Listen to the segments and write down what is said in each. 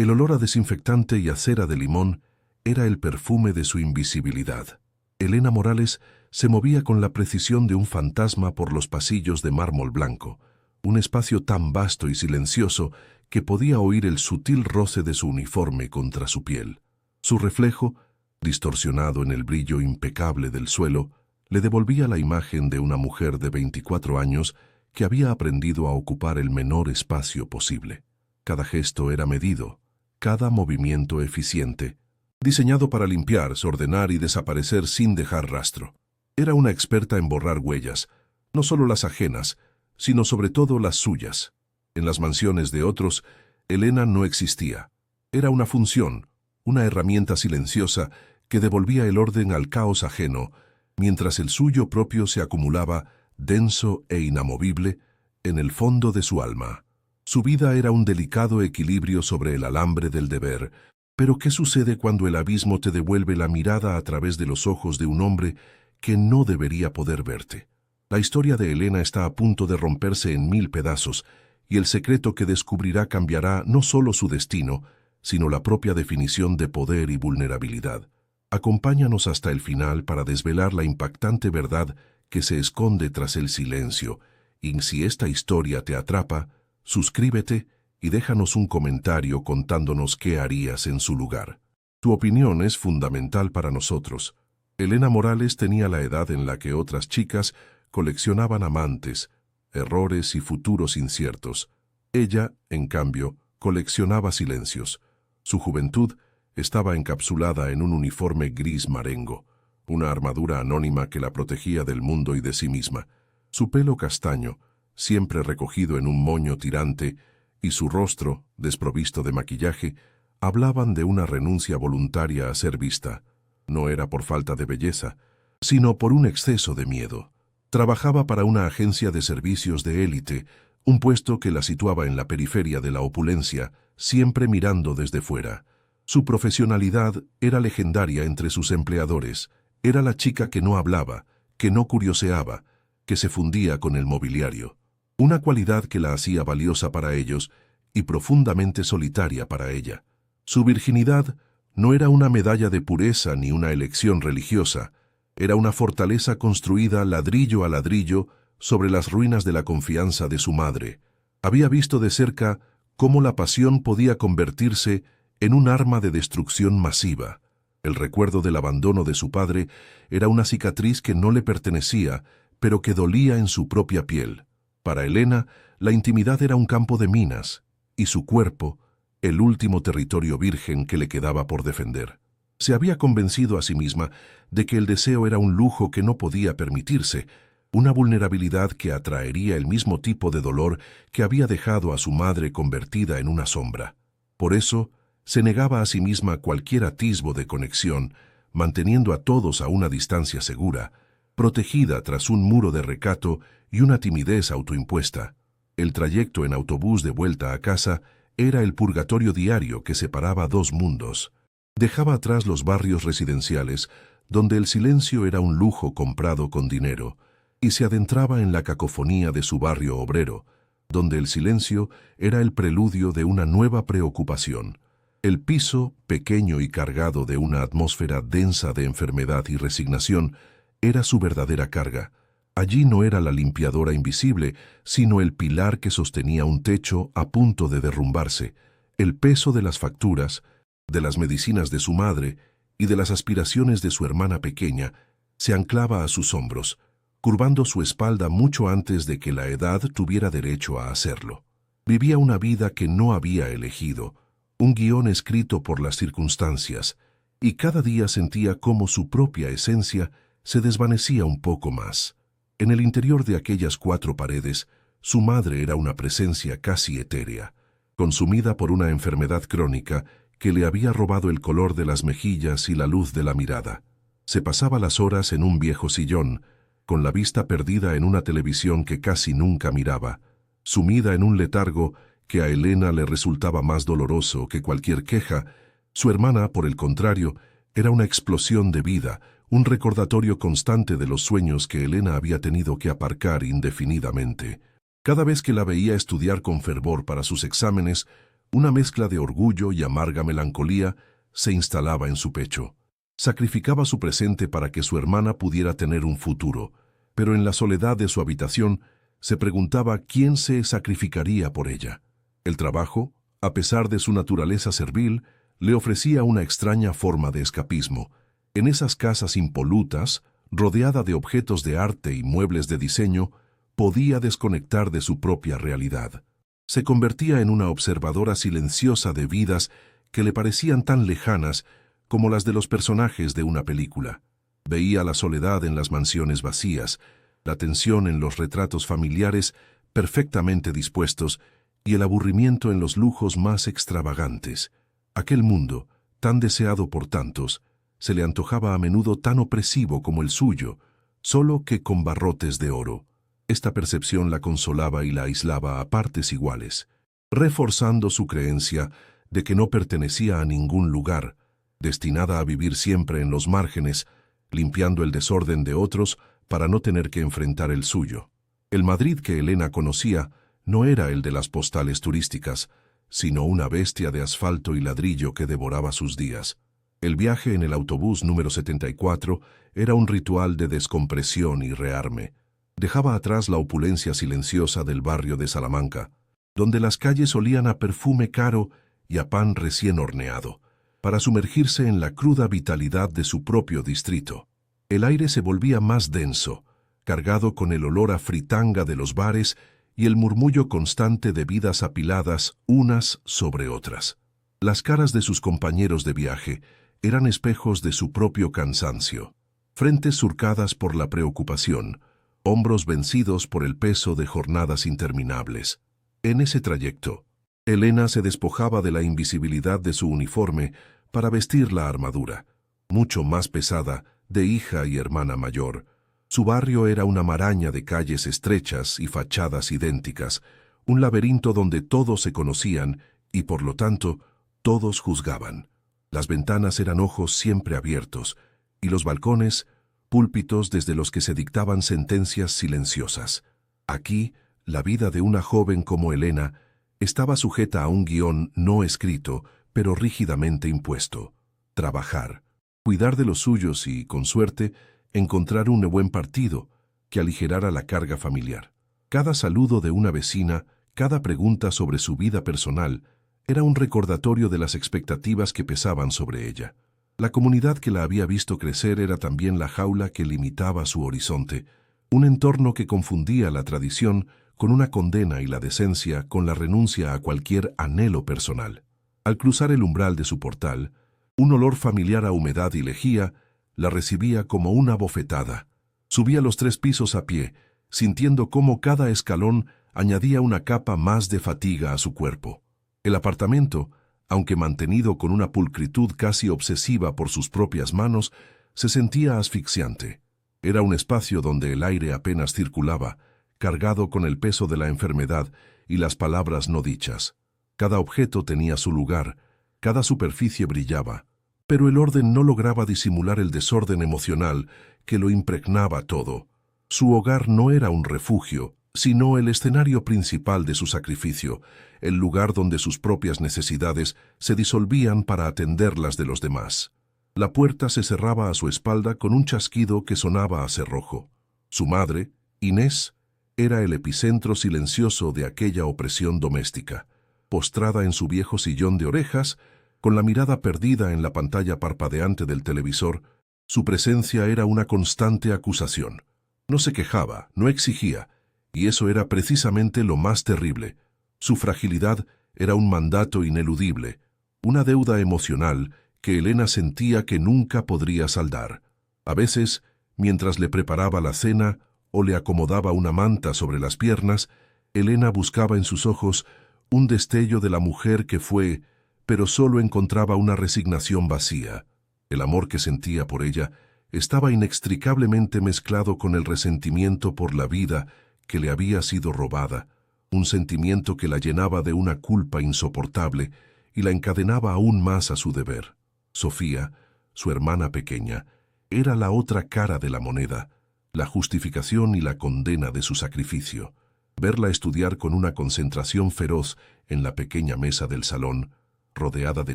El olor a desinfectante y a cera de limón era el perfume de su invisibilidad. Elena Morales se movía con la precisión de un fantasma por los pasillos de mármol blanco, un espacio tan vasto y silencioso que podía oír el sutil roce de su uniforme contra su piel. Su reflejo, distorsionado en el brillo impecable del suelo, le devolvía la imagen de una mujer de 24 años que había aprendido a ocupar el menor espacio posible. Cada gesto era medido, cada movimiento eficiente, diseñado para limpiar, ordenar y desaparecer sin dejar rastro. Era una experta en borrar huellas, no solo las ajenas, sino sobre todo las suyas. En las mansiones de otros, Elena no existía. Era una función, una herramienta silenciosa que devolvía el orden al caos ajeno, mientras el suyo propio se acumulaba, denso e inamovible, en el fondo de su alma. Su vida era un delicado equilibrio sobre el alambre del deber. Pero ¿qué sucede cuando el abismo te devuelve la mirada a través de los ojos de un hombre que no debería poder verte? La historia de Elena está a punto de romperse en 1000 pedazos, y el secreto que descubrirá cambiará no solo su destino, sino la propia definición de poder y vulnerabilidad. Acompáñanos hasta el final para desvelar la impactante verdad que se esconde tras el silencio, y si esta historia te atrapa, suscríbete y déjanos un comentario contándonos qué harías en su lugar. Tu opinión es fundamental para nosotros. Elena Morales tenía la edad en la que otras chicas coleccionaban amantes, errores y futuros inciertos. Ella, en cambio, coleccionaba silencios. Su juventud estaba encapsulada en un uniforme gris marengo, una armadura anónima que la protegía del mundo y de sí misma. Su pelo castaño, siempre recogido en un moño tirante, y su rostro, desprovisto de maquillaje, hablaban de una renuncia voluntaria a ser vista. No era por falta de belleza, sino por un exceso de miedo. Trabajaba para una agencia de servicios de élite, un puesto que la situaba en la periferia de la opulencia, siempre mirando desde fuera. Su profesionalidad era legendaria entre sus empleadores. Era la chica que no hablaba, que no curioseaba, que se fundía con el mobiliario. Una cualidad que la hacía valiosa para ellos y profundamente solitaria para ella. Su virginidad no era una medalla de pureza ni una elección religiosa, era una fortaleza construida ladrillo a ladrillo sobre las ruinas de la confianza de su madre. Había visto de cerca cómo la pasión podía convertirse en un arma de destrucción masiva. El recuerdo del abandono de su padre era una cicatriz que no le pertenecía, pero que dolía en su propia piel. Para Elena, la intimidad era un campo de minas, y su cuerpo, el último territorio virgen que le quedaba por defender. Se había convencido a sí misma de que el deseo era un lujo que no podía permitirse, una vulnerabilidad que atraería el mismo tipo de dolor que había dejado a su madre convertida en una sombra. Por eso, se negaba a sí misma cualquier atisbo de conexión, manteniendo a todos a una distancia segura, protegida tras un muro de recato y una timidez autoimpuesta. El trayecto en autobús de vuelta a casa era el purgatorio diario que separaba dos mundos. Dejaba atrás los barrios residenciales, donde el silencio era un lujo comprado con dinero, y se adentraba en la cacofonía de su barrio obrero, donde el silencio era el preludio de una nueva preocupación. El piso, pequeño y cargado de una atmósfera densa de enfermedad y resignación, era su verdadera carga. Allí no era la limpiadora invisible, sino el pilar que sostenía un techo a punto de derrumbarse. El peso de las facturas, de las medicinas de su madre y de las aspiraciones de su hermana pequeña se anclaba a sus hombros, curvando su espalda mucho antes de que la edad tuviera derecho a hacerlo. Vivía una vida que no había elegido, un guión escrito por las circunstancias, y cada día sentía cómo su propia esencia se desvanecía un poco más. En el interior de aquellas 4 paredes, su madre era una presencia casi etérea, consumida por una enfermedad crónica que le había robado el color de las mejillas y la luz de la mirada. Se pasaba las horas en un viejo sillón, con la vista perdida en una televisión que casi nunca miraba, sumida en un letargo que a Elena le resultaba más doloroso que cualquier queja. Su hermana, por el contrario, era una explosión de vida, un recordatorio constante de los sueños que Elena había tenido que aparcar indefinidamente. Cada vez que la veía estudiar con fervor para sus exámenes, Una mezcla de orgullo y amarga melancolía se instalaba en su pecho. Sacrificaba su presente para que su hermana pudiera tener un futuro, pero en la soledad de su habitación se preguntaba quién se sacrificaría por ella. El trabajo, a pesar de su naturaleza servil, le ofrecía una extraña forma de escapismo. En esas casas impolutas, rodeada de objetos de arte y muebles de diseño, podía desconectar de su propia realidad. Se convertía en una observadora silenciosa de vidas que le parecían tan lejanas como las de los personajes de una película. Veía la soledad en las mansiones vacías, la tensión en los retratos familiares perfectamente dispuestos y el aburrimiento en los lujos más extravagantes. Aquel mundo, tan deseado por tantos, se le antojaba a menudo tan opresivo como el suyo, solo que con barrotes de oro. Esta percepción la consolaba y la aislaba a partes iguales, reforzando su creencia de que no pertenecía a ningún lugar, destinada a vivir siempre en los márgenes, limpiando el desorden de otros para no tener que enfrentar el suyo. El Madrid que Elena conocía no era el de las postales turísticas, sino una bestia de asfalto y ladrillo que devoraba sus días. El viaje en el autobús número 74 era un ritual de descompresión y rearme. Dejaba atrás la opulencia silenciosa del barrio de Salamanca, donde las calles olían a perfume caro y a pan recién horneado, para sumergirse en la cruda vitalidad de su propio distrito. El aire se volvía más denso, cargado con el olor a fritanga de los bares y el murmullo constante de vidas apiladas unas sobre otras. Las caras de sus compañeros de viaje eran espejos de su propio cansancio, frentes surcadas por la preocupación, hombros vencidos por el peso de jornadas interminables. En ese trayecto, Elena se despojaba de la invisibilidad de su uniforme para vestir la armadura, mucho más pesada, de hija y hermana mayor. Su barrio era una maraña de calles estrechas y fachadas idénticas, un laberinto donde todos se conocían y, por lo tanto, todos juzgaban. Las ventanas eran ojos siempre abiertos, y los balcones, púlpitos desde los que se dictaban sentencias silenciosas. Aquí, la vida de una joven como Elena estaba sujeta a un guión no escrito, pero rígidamente impuesto. Trabajar, cuidar de los suyos y, con suerte, encontrar un buen partido que aligerara la carga familiar. Cada saludo de una vecina, cada pregunta sobre su vida personal, era un recordatorio de las expectativas que pesaban sobre ella. La comunidad que la había visto crecer era también la jaula que limitaba su horizonte, un entorno que confundía la tradición con una condena y la decencia con la renuncia a cualquier anhelo personal. Al cruzar el umbral de su portal, un olor familiar a humedad y lejía la recibía como una bofetada. Subía los 3 pisos a pie, sintiendo cómo cada escalón añadía una capa más de fatiga a su cuerpo. El apartamento, aunque mantenido con una pulcritud casi obsesiva por sus propias manos, se sentía asfixiante. Era un espacio donde el aire apenas circulaba, cargado con el peso de la enfermedad y las palabras no dichas. Cada objeto tenía su lugar, cada superficie brillaba, pero el orden no lograba disimular el desorden emocional que lo impregnaba todo. Su hogar no era un refugio, sino el escenario principal de su sacrificio, el lugar donde sus propias necesidades se disolvían para atender las de los demás. La puerta se cerraba a su espalda con un chasquido que sonaba a cerrojo. Su madre, Inés, era el epicentro silencioso de aquella opresión doméstica. Postrada en su viejo sillón de orejas, con la mirada perdida en la pantalla parpadeante del televisor, su presencia era una constante acusación. No se quejaba, no exigía, y eso era precisamente lo más terrible. Su fragilidad era un mandato ineludible, una deuda emocional que Elena sentía que nunca podría saldar. A veces, mientras le preparaba la cena o le acomodaba una manta sobre las piernas, Elena buscaba en sus ojos un destello de la mujer que fue, pero solo encontraba una resignación vacía. El amor que sentía por ella estaba inextricablemente mezclado con el resentimiento por la vida que le había sido robada, un sentimiento que la llenaba de una culpa insoportable y la encadenaba aún más a su deber. Sofía, su hermana pequeña, era la otra cara de la moneda, la justificación y la condena de su sacrificio. Verla estudiar con una concentración feroz en la pequeña mesa del salón, rodeada de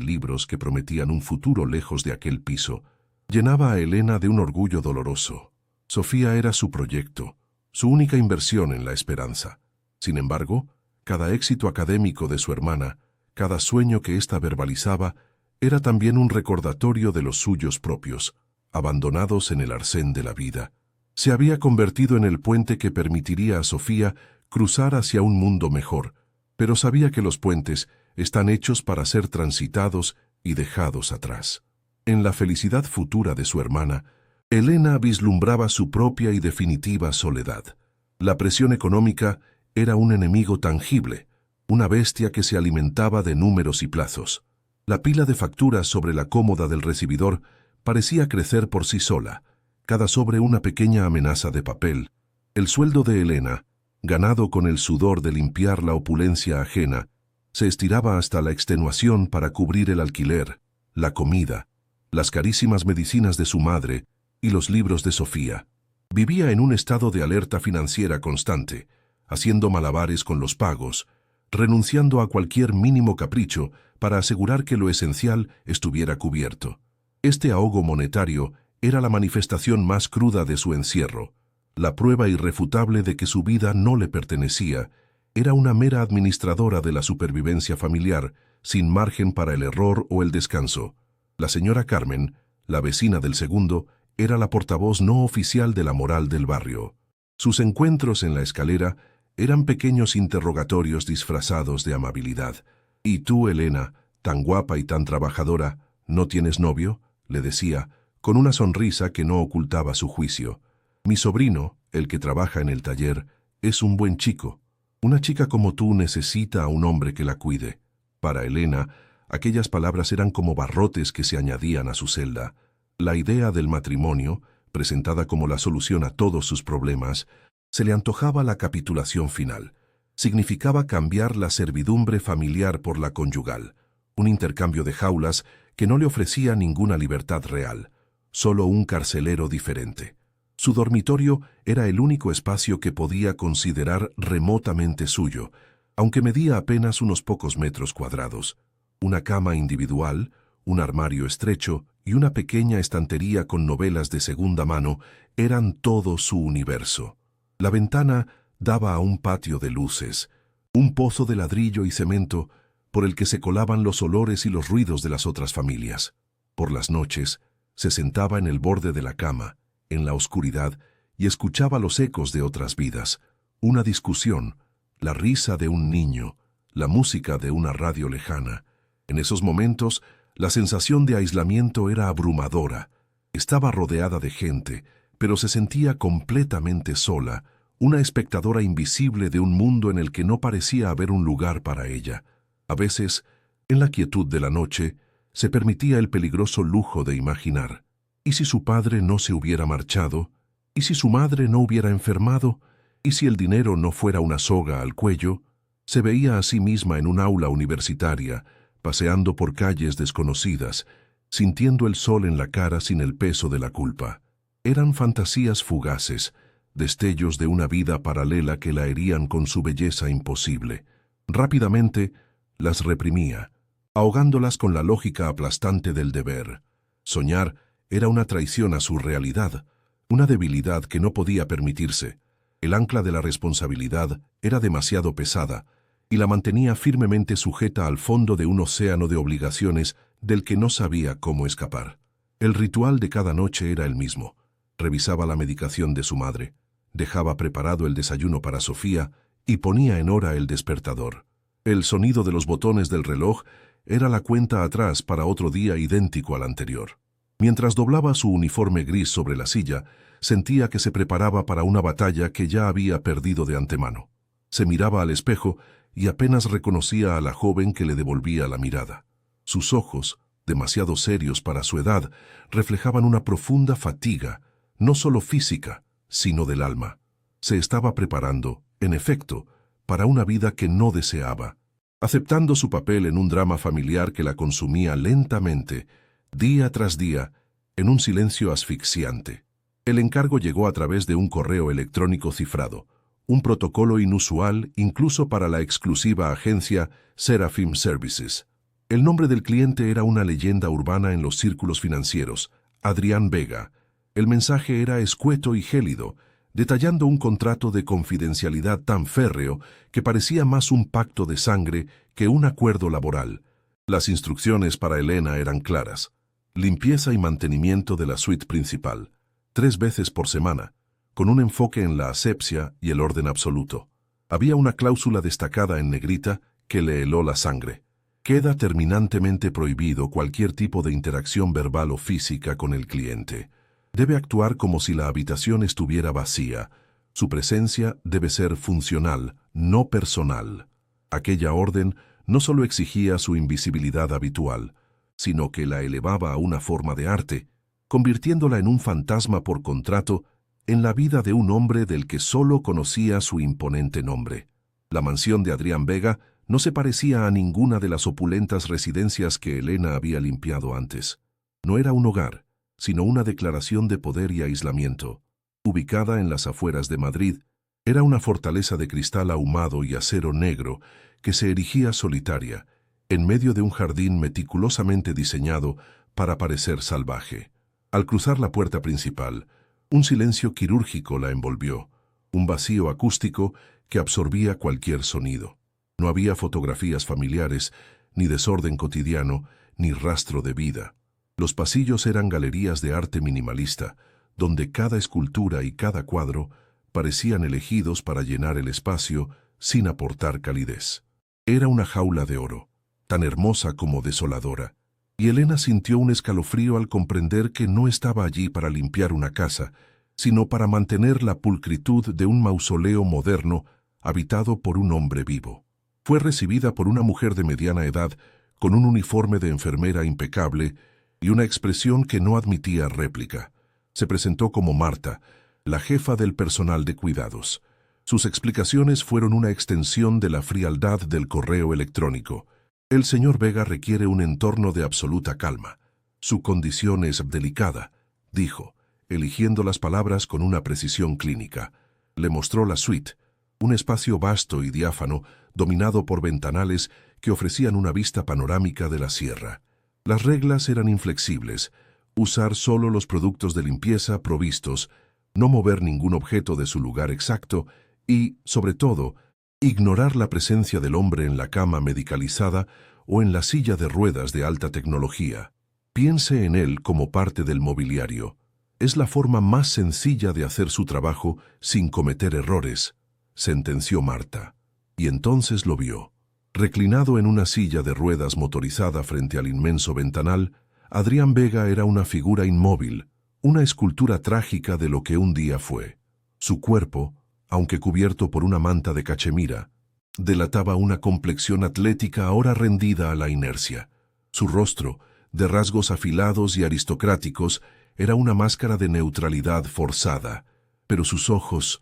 libros que prometían un futuro lejos de aquel piso, llenaba a Elena de un orgullo doloroso. Sofía era su proyecto, su única inversión en la esperanza. Sin embargo, cada éxito académico de su hermana, cada sueño que ésta verbalizaba, era también un recordatorio de los suyos propios, abandonados en el arcén de la vida. Se había convertido en el puente que permitiría a Sofía cruzar hacia un mundo mejor, pero sabía que los puentes están hechos para ser transitados y dejados atrás. En la felicidad futura de su hermana, Elena vislumbraba su propia y definitiva soledad. La presión económica era un enemigo tangible, una bestia que se alimentaba de números y plazos. La pila de facturas sobre la cómoda del recibidor parecía crecer por sí sola, cada sobre una pequeña amenaza de papel. El sueldo de Elena, ganado con el sudor de limpiar la opulencia ajena, se estiraba hasta la extenuación para cubrir el alquiler, la comida, las carísimas medicinas de su madre y los libros de Sofía. Vivía en un estado de alerta financiera constante, haciendo malabares con los pagos, renunciando a cualquier mínimo capricho para asegurar que lo esencial estuviera cubierto. Este ahogo monetario era la manifestación más cruda de su encierro, la prueba irrefutable de que su vida no le pertenecía. Era una mera administradora de la supervivencia familiar, sin margen para el error o el descanso. La señora Carmen, la vecina del segundo, era la portavoz no oficial de la moral del barrio. Sus encuentros en la escalera eran pequeños interrogatorios disfrazados de amabilidad. «¿Y tú, Elena, tan guapa y tan trabajadora, no tienes novio?», le decía, con una sonrisa que no ocultaba su juicio. «Mi sobrino, el que trabaja en el taller, es un buen chico. Una chica como tú necesita a un hombre que la cuide». Para Elena, aquellas palabras eran como barrotes que se añadían a su celda. La idea del matrimonio, presentada como la solución a todos sus problemas, se le antojaba la capitulación final. Significaba cambiar la servidumbre familiar por la conyugal, un intercambio de jaulas que no le ofrecía ninguna libertad real, solo un carcelero diferente. Su dormitorio era el único espacio que podía considerar remotamente suyo, aunque medía apenas unos pocos metros cuadrados. Una cama individual, un armario estrecho y una pequeña estantería con novelas de segunda mano eran todo su universo. La ventana daba a un patio de luces, un pozo de ladrillo y cemento por el que se colaban los olores y los ruidos de las otras familias. Por las noches, se sentaba en el borde de la cama, en la oscuridad, y escuchaba los ecos de otras vidas, una discusión, la risa de un niño, la música de una radio lejana. En esos momentos, la sensación de aislamiento era abrumadora. Estaba rodeada de gente, pero se sentía completamente sola, una espectadora invisible de un mundo en el que no parecía haber un lugar para ella. A veces, en la quietud de la noche, se permitía el peligroso lujo de imaginar. ¿Y si su padre no se hubiera marchado? ¿Y si su madre no hubiera enfermado? ¿Y si el dinero no fuera una soga al cuello? Se veía a sí misma en un aula universitaria, paseando por calles desconocidas, sintiendo el sol en la cara sin el peso de la culpa. Eran fantasías fugaces, destellos de una vida paralela que la herían con su belleza imposible. Rápidamente las reprimía, ahogándolas con la lógica aplastante del deber. Soñar era una traición a su realidad, una debilidad que no podía permitirse. El ancla de la responsabilidad era demasiado pesada y la mantenía firmemente sujeta al fondo de un océano de obligaciones del que no sabía cómo escapar. El ritual de cada noche era el mismo. Revisaba la medicación de su madre, dejaba preparado el desayuno para Sofía y ponía en hora el despertador. El sonido de los botones del reloj era la cuenta atrás para otro día idéntico al anterior. Mientras doblaba su uniforme gris sobre la silla, sentía que se preparaba para una batalla que ya había perdido de antemano. Se miraba al espejo y apenas reconocía a la joven que le devolvía la mirada. Sus ojos, demasiado serios para su edad, reflejaban una profunda fatiga, no solo física, sino del alma. Se estaba preparando, en efecto, para una vida que no deseaba, aceptando su papel en un drama familiar que la consumía lentamente, día tras día, en un silencio asfixiante. El encargo llegó a través de un correo electrónico cifrado, un protocolo inusual incluso para la exclusiva agencia Seraphim Services. El nombre del cliente era una leyenda urbana en los círculos financieros, Adrián Vega. El mensaje era escueto y gélido, detallando un contrato de confidencialidad tan férreo que parecía más un pacto de sangre que un acuerdo laboral. Las instrucciones para Elena eran claras. Limpieza y mantenimiento de la suite principal, 3 veces por semana, con un enfoque en la asepsia y el orden absoluto. Había una cláusula destacada en negrita que le heló la sangre. Queda terminantemente prohibido cualquier tipo de interacción verbal o física con el cliente. Debe actuar como si la habitación estuviera vacía. Su presencia debe ser funcional, no personal. Aquella orden no solo exigía su invisibilidad habitual, sino que la elevaba a una forma de arte, convirtiéndola en un fantasma por contrato en la vida de un hombre del que solo conocía su imponente nombre. La mansión de Adrián Vega no se parecía a ninguna de las opulentas residencias que Elena había limpiado antes. No era un hogar, sino una declaración de poder y aislamiento. Ubicada en las afueras de Madrid, era una fortaleza de cristal ahumado y acero negro que se erigía solitaria, en medio de un jardín meticulosamente diseñado para parecer salvaje. Al cruzar la puerta principal, un silencio quirúrgico la envolvió, un vacío acústico que absorbía cualquier sonido. No había fotografías familiares, ni desorden cotidiano, ni rastro de vida. Los pasillos eran galerías de arte minimalista, donde cada escultura y cada cuadro parecían elegidos para llenar el espacio sin aportar calidez. Era una jaula de oro, tan hermosa como desoladora, y Elena sintió un escalofrío al comprender que no estaba allí para limpiar una casa, sino para mantener la pulcritud de un mausoleo moderno habitado por un hombre vivo. Fue recibida por una mujer de mediana edad, con un uniforme de enfermera impecable y una expresión que no admitía réplica. Se presentó como Marta, la jefa del personal de cuidados. Sus explicaciones fueron una extensión de la frialdad del correo electrónico. El señor Vega requiere un entorno de absoluta calma. Su condición es delicada, dijo, eligiendo las palabras con una precisión clínica. Le mostró la suite, un espacio vasto y diáfano, dominado por ventanales que ofrecían una vista panorámica de la sierra. Las reglas eran inflexibles: usar solo los productos de limpieza provistos, no mover ningún objeto de su lugar exacto y, sobre todo, ignorar la presencia del hombre en la cama medicalizada o en la silla de ruedas de alta tecnología. Piense en él como parte del mobiliario. Es la forma más sencilla de hacer su trabajo sin cometer errores, sentenció Marta. Y entonces lo vio. Reclinado en una silla de ruedas motorizada frente al inmenso ventanal, Adrián Vega era una figura inmóvil, una escultura trágica de lo que un día fue. Su cuerpo, aunque cubierto por una manta de cachemira, delataba una complexión atlética ahora rendida a la inercia. Su rostro, de rasgos afilados y aristocráticos, era una máscara de neutralidad forzada, pero sus ojos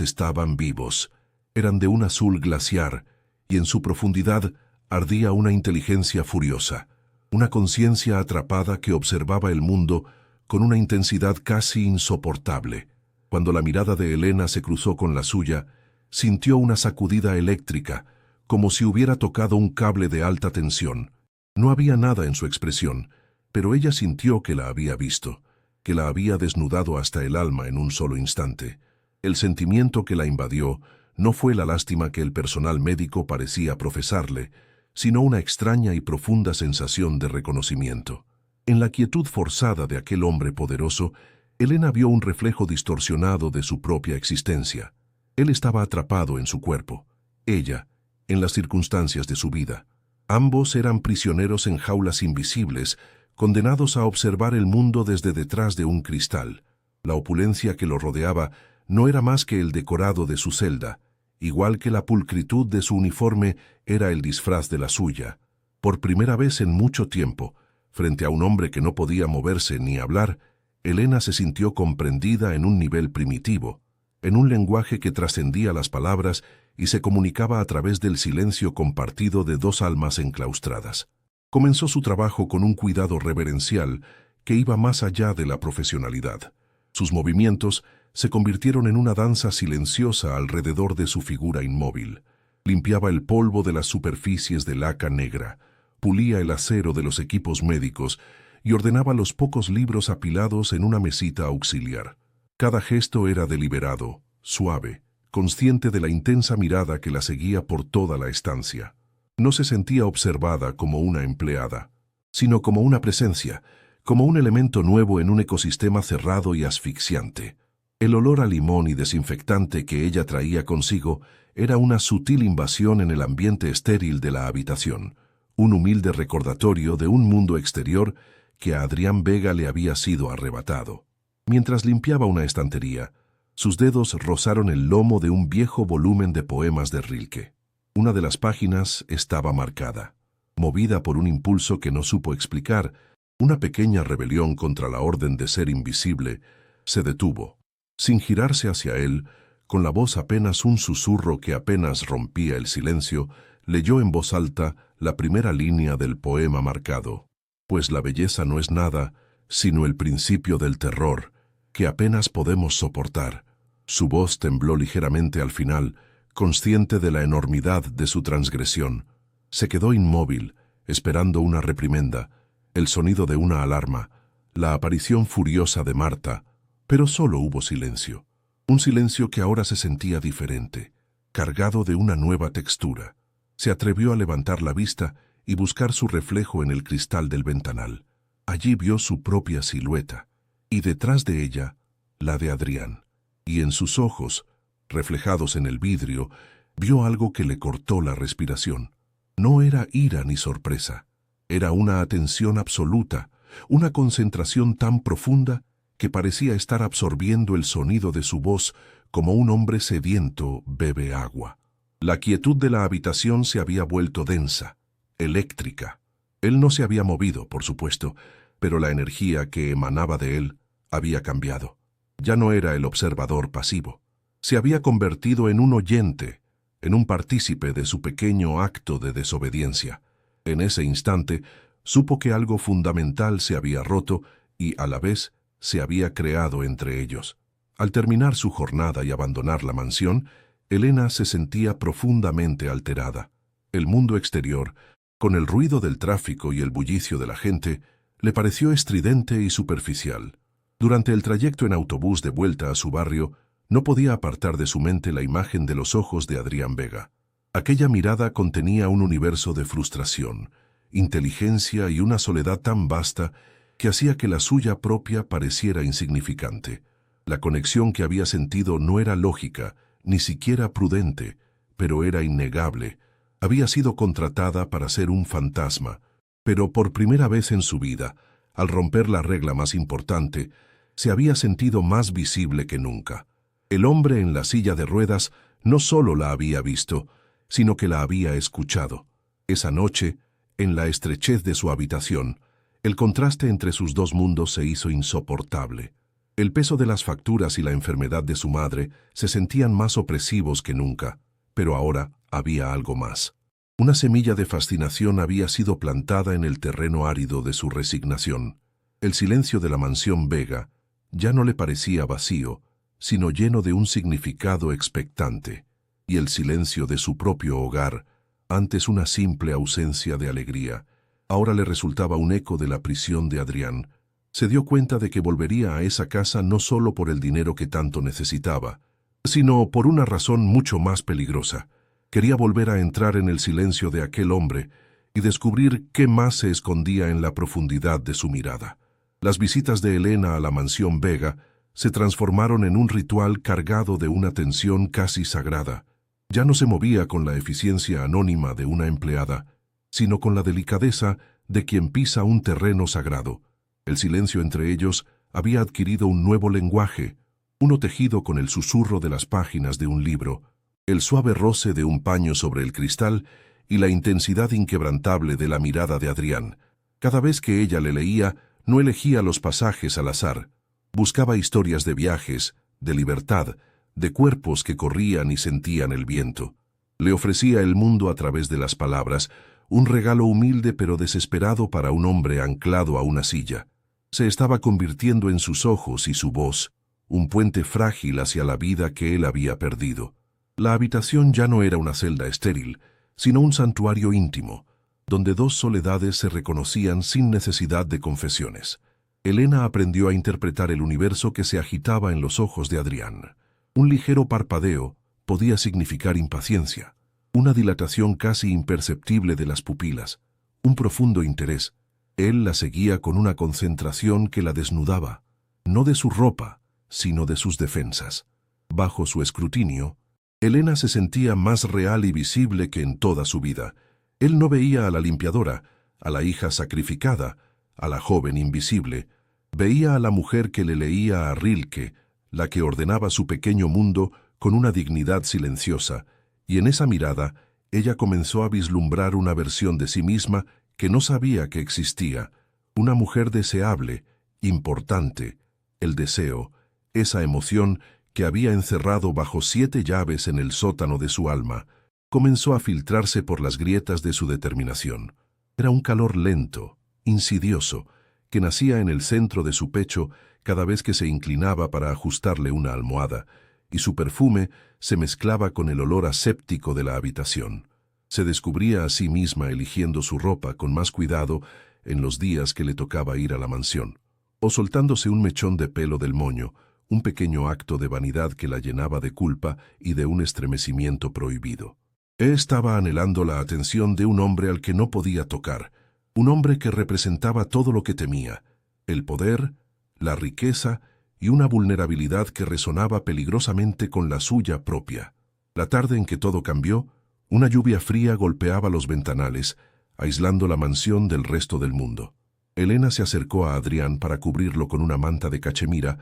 estaban vivos. Eran de un azul glaciar, y en su profundidad ardía una inteligencia furiosa, una conciencia atrapada que observaba el mundo con una intensidad casi insoportable. Cuando la mirada de Elena se cruzó con la suya, sintió una sacudida eléctrica, como si hubiera tocado un cable de alta tensión. No había nada en su expresión, pero ella sintió que la había visto, que la había desnudado hasta el alma en un solo instante. El sentimiento que la invadió no fue la lástima que el personal médico parecía profesarle, sino una extraña y profunda sensación de reconocimiento. En la quietud forzada de aquel hombre poderoso, Elena vio un reflejo distorsionado de su propia existencia. Él estaba atrapado en su cuerpo, ella, en las circunstancias de su vida. Ambos eran prisioneros en jaulas invisibles, condenados a observar el mundo desde detrás de un cristal. La opulencia que lo rodeaba no era más que el decorado de su celda, igual que la pulcritud de su uniforme era el disfraz de la suya. Por primera vez en mucho tiempo, frente a un hombre que no podía moverse ni hablar, Elena se sintió comprendida en un nivel primitivo, en un lenguaje que trascendía las palabras y se comunicaba a través del silencio compartido de dos almas enclaustradas. Comenzó su trabajo con un cuidado reverencial que iba más allá de la profesionalidad. Sus movimientos se convirtieron en una danza silenciosa alrededor de su figura inmóvil. Limpiaba el polvo de las superficies de laca negra, pulía el acero de los equipos médicos y ordenaba los pocos libros apilados en una mesita auxiliar. Cada gesto era deliberado, suave, consciente de la intensa mirada que la seguía por toda la estancia. No se sentía observada como una empleada, sino como una presencia, como un elemento nuevo en un ecosistema cerrado y asfixiante. El olor a limón y desinfectante que ella traía consigo era una sutil invasión en el ambiente estéril de la habitación, un humilde recordatorio de un mundo exterior que a Adrián Vega le había sido arrebatado. Mientras limpiaba una estantería, sus dedos rozaron el lomo de un viejo volumen de poemas de Rilke. Una de las páginas estaba marcada. Movida por un impulso que no supo explicar, una pequeña rebelión contra la orden de ser invisible, se detuvo. Sin girarse hacia él, con la voz apenas un susurro que apenas rompía el silencio, leyó en voz alta la primera línea del poema marcado. Pues la belleza no es nada, sino el principio del terror, que apenas podemos soportar. Su voz tembló ligeramente al final, consciente de la enormidad de su transgresión. Se quedó inmóvil, esperando una reprimenda, el sonido de una alarma, la aparición furiosa de Marta, pero solo hubo silencio. Un silencio que ahora se sentía diferente, cargado de una nueva textura. Se atrevió a levantar la vista y buscar su reflejo en el cristal del ventanal. Allí vio su propia silueta, y detrás de ella, la de Adrián. Y en sus ojos, reflejados en el vidrio, vio algo que le cortó la respiración. No era ira ni sorpresa, era una atención absoluta, una concentración tan profunda que parecía estar absorbiendo el sonido de su voz como un hombre sediento bebe agua. La quietud de la habitación se había vuelto densa, eléctrica. Él no se había movido, por supuesto, pero la energía que emanaba de él había cambiado. Ya no era el observador pasivo. Se había convertido en un oyente, en un partícipe de su pequeño acto de desobediencia. En ese instante, supo que algo fundamental se había roto y, a la vez, se había creado entre ellos. Al terminar su jornada y abandonar la mansión, Elena se sentía profundamente alterada. El mundo exterior, con el ruido del tráfico y el bullicio de la gente, le pareció estridente y superficial. Durante el trayecto en autobús de vuelta a su barrio, no podía apartar de su mente la imagen de los ojos de Adrián Vega. Aquella mirada contenía un universo de frustración, inteligencia y una soledad tan vasta que hacía que la suya propia pareciera insignificante. La conexión que había sentido no era lógica, ni siquiera prudente, pero era innegable. Había sido contratada para ser un fantasma, pero por primera vez en su vida, al romper la regla más importante, se había sentido más visible que nunca. El hombre en la silla de ruedas no solo la había visto, sino que la había escuchado. Esa noche, en la estrechez de su habitación, el contraste entre sus dos mundos se hizo insoportable. El peso de las facturas y la enfermedad de su madre se sentían más opresivos que nunca, pero ahora había algo más. Una semilla de fascinación había sido plantada en el terreno árido de su resignación. El silencio de la mansión Vega ya no le parecía vacío, sino lleno de un significado expectante, y el silencio de su propio hogar, antes una simple ausencia de alegría, ahora le resultaba un eco de la prisión de Adrián. Se dio cuenta de que volvería a esa casa no solo por el dinero que tanto necesitaba, sino por una razón mucho más peligrosa. Quería volver a entrar en el silencio de aquel hombre y descubrir qué más se escondía en la profundidad de su mirada. Las visitas de Elena a la mansión Vega se transformaron en un ritual cargado de una tensión casi sagrada. Ya no se movía con la eficiencia anónima de una empleada, sino con la delicadeza de quien pisa un terreno sagrado. El silencio entre ellos había adquirido un nuevo lenguaje, uno tejido con el susurro de las páginas de un libro, el suave roce de un paño sobre el cristal y la intensidad inquebrantable de la mirada de Adrián. Cada vez que ella le leía, no elegía los pasajes al azar. Buscaba historias de viajes, de libertad, de cuerpos que corrían y sentían el viento. Le ofrecía el mundo a través de las palabras, un regalo humilde pero desesperado para un hombre anclado a una silla. Se estaba convirtiendo en sus ojos y su voz, un puente frágil hacia la vida que él había perdido. La habitación ya no era una celda estéril, sino un santuario íntimo, donde dos soledades se reconocían sin necesidad de confesiones. Elena aprendió a interpretar el universo que se agitaba en los ojos de Adrián. Un ligero parpadeo podía significar impaciencia, una dilatación casi imperceptible de las pupilas, un profundo interés. Él la seguía con una concentración que la desnudaba, no de su ropa, sino de sus defensas. Bajo su escrutinio, Elena se sentía más real y visible que en toda su vida. Él no veía a la limpiadora, a la hija sacrificada, a la joven invisible. Veía a la mujer que le leía a Rilke, la que ordenaba su pequeño mundo con una dignidad silenciosa, y en esa mirada ella comenzó a vislumbrar una versión de sí misma que no sabía que existía, una mujer deseable, importante, el deseo, esa emoción que había encerrado bajo 7 llaves en el sótano de su alma, comenzó a filtrarse por las grietas de su determinación. Era un calor lento, insidioso, que nacía en el centro de su pecho cada vez que se inclinaba para ajustarle una almohada, y su perfume se mezclaba con el olor aséptico de la habitación. Se descubría a sí misma eligiendo su ropa con más cuidado en los días que le tocaba ir a la mansión, o soltándose un mechón de pelo del moño, un pequeño acto de vanidad que la llenaba de culpa y de un estremecimiento prohibido. Estaba anhelando la atención de un hombre al que no podía tocar, un hombre que representaba todo lo que temía, el poder, la riqueza y una vulnerabilidad que resonaba peligrosamente con la suya propia. La tarde en que todo cambió, una lluvia fría golpeaba los ventanales, aislando la mansión del resto del mundo. Elena se acercó a Adrián para cubrirlo con una manta de cachemira,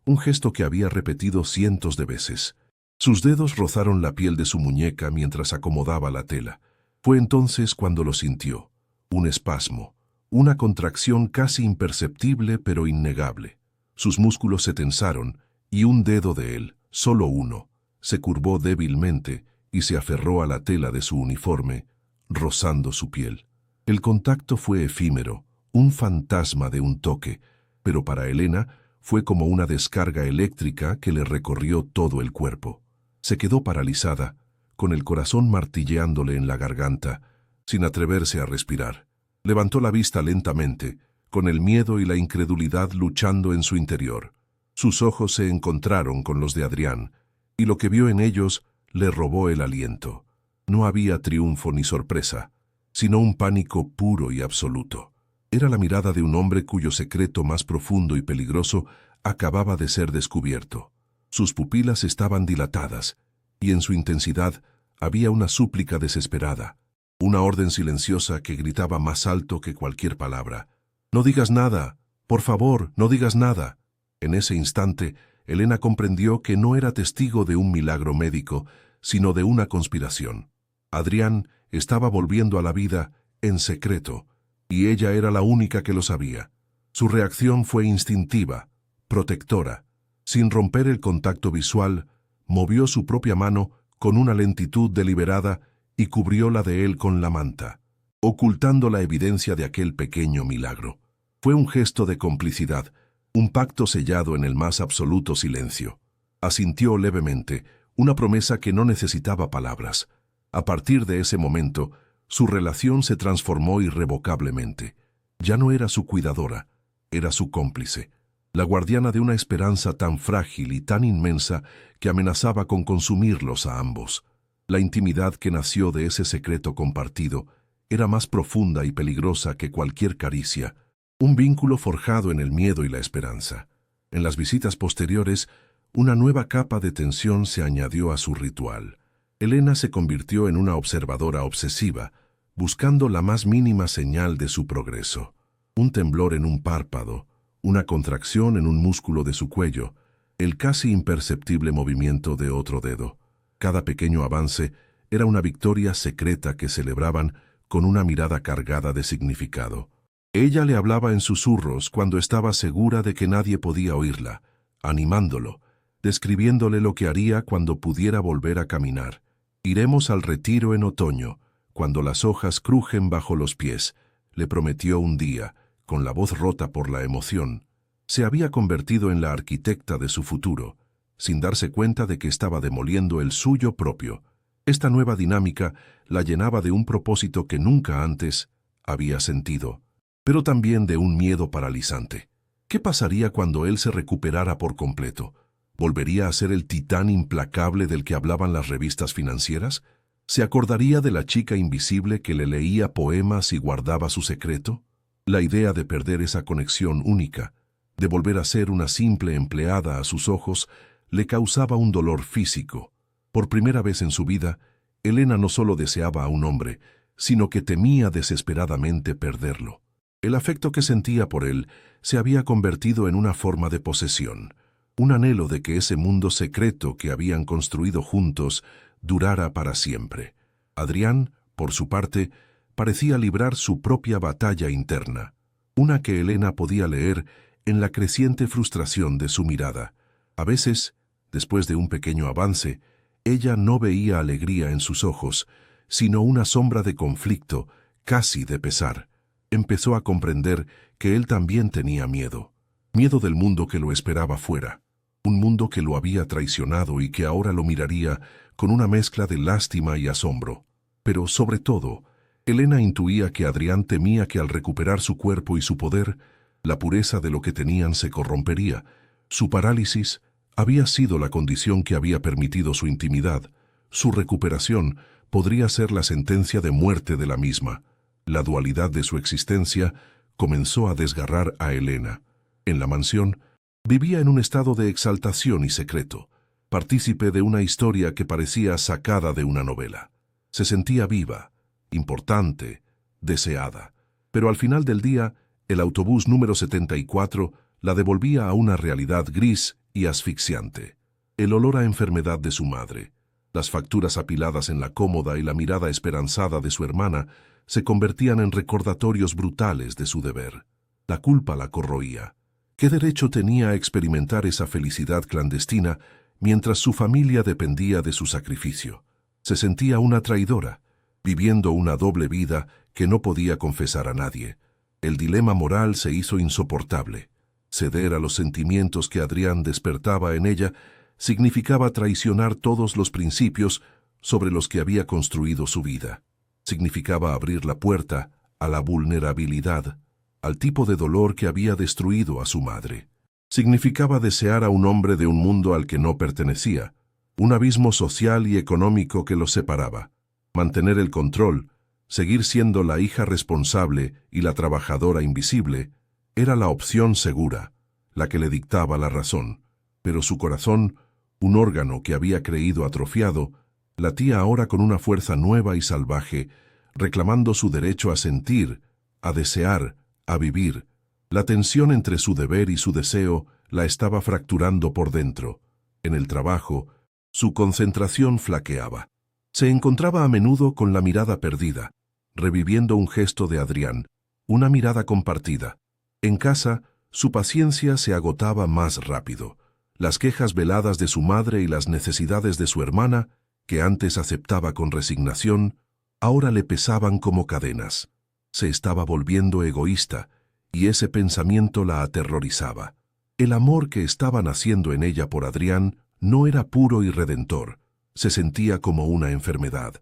un gesto que había repetido cientos de veces. Sus dedos rozaron la piel de su muñeca mientras acomodaba la tela. Fue entonces cuando lo sintió. Un espasmo, una contracción casi imperceptible pero innegable. Sus músculos se tensaron y un dedo de él, solo uno, se curvó débilmente y se aferró a la tela de su uniforme, rozando su piel. El contacto fue efímero, un fantasma de un toque, pero para Elena fue como una descarga eléctrica que le recorrió todo el cuerpo. Se quedó paralizada, con el corazón martilleándole en la garganta, sin atreverse a respirar. Levantó la vista lentamente, con el miedo y la incredulidad luchando en su interior. Sus ojos se encontraron con los de Adrián, y lo que vio en ellos le robó el aliento. No había triunfo ni sorpresa, sino un pánico puro y absoluto. Era la mirada de un hombre cuyo secreto más profundo y peligroso acababa de ser descubierto. Sus pupilas estaban dilatadas, y en su intensidad había una súplica desesperada, una orden silenciosa que gritaba más alto que cualquier palabra. «No digas nada, por favor, no digas nada». En ese instante, Elena comprendió que no era testigo de un milagro médico, sino de una conspiración. Adrián estaba volviendo a la vida en secreto, y ella era la única que lo sabía. Su reacción fue instintiva, protectora. Sin romper el contacto visual, movió su propia mano con una lentitud deliberada y cubrió la de él con la manta, ocultando la evidencia de aquel pequeño milagro. Fue un gesto de complicidad, un pacto sellado en el más absoluto silencio. Asintió levemente, una promesa que no necesitaba palabras. A partir de ese momento, su relación se transformó irrevocablemente. Ya no era su cuidadora, era su cómplice, la guardiana de una esperanza tan frágil y tan inmensa que amenazaba con consumirlos a ambos. La intimidad que nació de ese secreto compartido era más profunda y peligrosa que cualquier caricia, un vínculo forjado en el miedo y la esperanza. En las visitas posteriores, una nueva capa de tensión se añadió a su ritual. Elena se convirtió en una observadora obsesiva, buscando la más mínima señal de su progreso. Un temblor en un párpado, una contracción en un músculo de su cuello, el casi imperceptible movimiento de otro dedo. Cada pequeño avance era una victoria secreta que celebraban con una mirada cargada de significado. Ella le hablaba en susurros cuando estaba segura de que nadie podía oírla, animándolo, describiéndole lo que haría cuando pudiera volver a caminar. «Iremos al retiro en otoño, cuando las hojas crujen bajo los pies», le prometió un día, con la voz rota por la emoción. Se había convertido en la arquitecta de su futuro, sin darse cuenta de que estaba demoliendo el suyo propio. Esta nueva dinámica la llenaba de un propósito que nunca antes había sentido, pero también de un miedo paralizante. ¿Qué pasaría cuando él se recuperara por completo? ¿Volvería a ser el titán implacable del que hablaban las revistas financieras? ¿Se acordaría de la chica invisible que le leía poemas y guardaba su secreto? La idea de perder esa conexión única, de volver a ser una simple empleada a sus ojos, le causaba un dolor físico. Por primera vez en su vida, Elena no solo deseaba a un hombre, sino que temía desesperadamente perderlo. El afecto que sentía por él se había convertido en una forma de posesión, un anhelo de que ese mundo secreto que habían construido juntos durara para siempre. Adrián, por su parte, parecía librar su propia batalla interna, una que Elena podía leer en la creciente frustración de su mirada. A veces, después de un pequeño avance, ella no veía alegría en sus ojos, sino una sombra de conflicto, casi de pesar. Empezó a comprender que él también tenía miedo. Miedo del mundo que lo esperaba fuera. Un mundo que lo había traicionado y que ahora lo miraría con una mezcla de lástima y asombro. Pero, sobre todo, Elena intuía que Adrián temía que al recuperar su cuerpo y su poder, la pureza de lo que tenían se corrompería. Su parálisis había sido la condición que había permitido su intimidad. Su recuperación podría ser la sentencia de muerte de la misma. La dualidad de su existencia comenzó a desgarrar a Elena. En la mansión, vivía en un estado de exaltación y secreto, partícipe de una historia que parecía sacada de una novela. Se sentía viva, importante, deseada. Pero al final del día, el autobús número 74 la devolvía a una realidad gris y asfixiante. El olor a enfermedad de su madre, las facturas apiladas en la cómoda y la mirada esperanzada de su hermana se convertían en recordatorios brutales de su deber. La culpa la corroía. ¿Qué derecho tenía a experimentar esa felicidad clandestina mientras su familia dependía de su sacrificio? Se sentía una traidora, viviendo una doble vida que no podía confesar a nadie. El dilema moral se hizo insoportable. Ceder a los sentimientos que Adrián despertaba en ella significaba traicionar todos los principios sobre los que había construido su vida. Significaba abrir la puerta a la vulnerabilidad, al tipo de dolor que había destruido a su madre. Significaba desear a un hombre de un mundo al que no pertenecía, un abismo social y económico que los separaba. Mantener el control, seguir siendo la hija responsable y la trabajadora invisible, era la opción segura, la que le dictaba la razón. Pero su corazón, un órgano que había creído atrofiado, latía ahora con una fuerza nueva y salvaje, reclamando su derecho a sentir, a desear, a vivir. La tensión entre su deber y su deseo la estaba fracturando por dentro. En el trabajo, su concentración flaqueaba. Se encontraba a menudo con la mirada perdida, reviviendo un gesto de Adrián, una mirada compartida. En casa, su paciencia se agotaba más rápido. Las quejas veladas de su madre y las necesidades de su hermana, que antes aceptaba con resignación, ahora le pesaban como cadenas. Se estaba volviendo egoísta, y ese pensamiento la aterrorizaba. El amor que estaba naciendo en ella por Adrián no era puro y redentor. Se sentía como una enfermedad,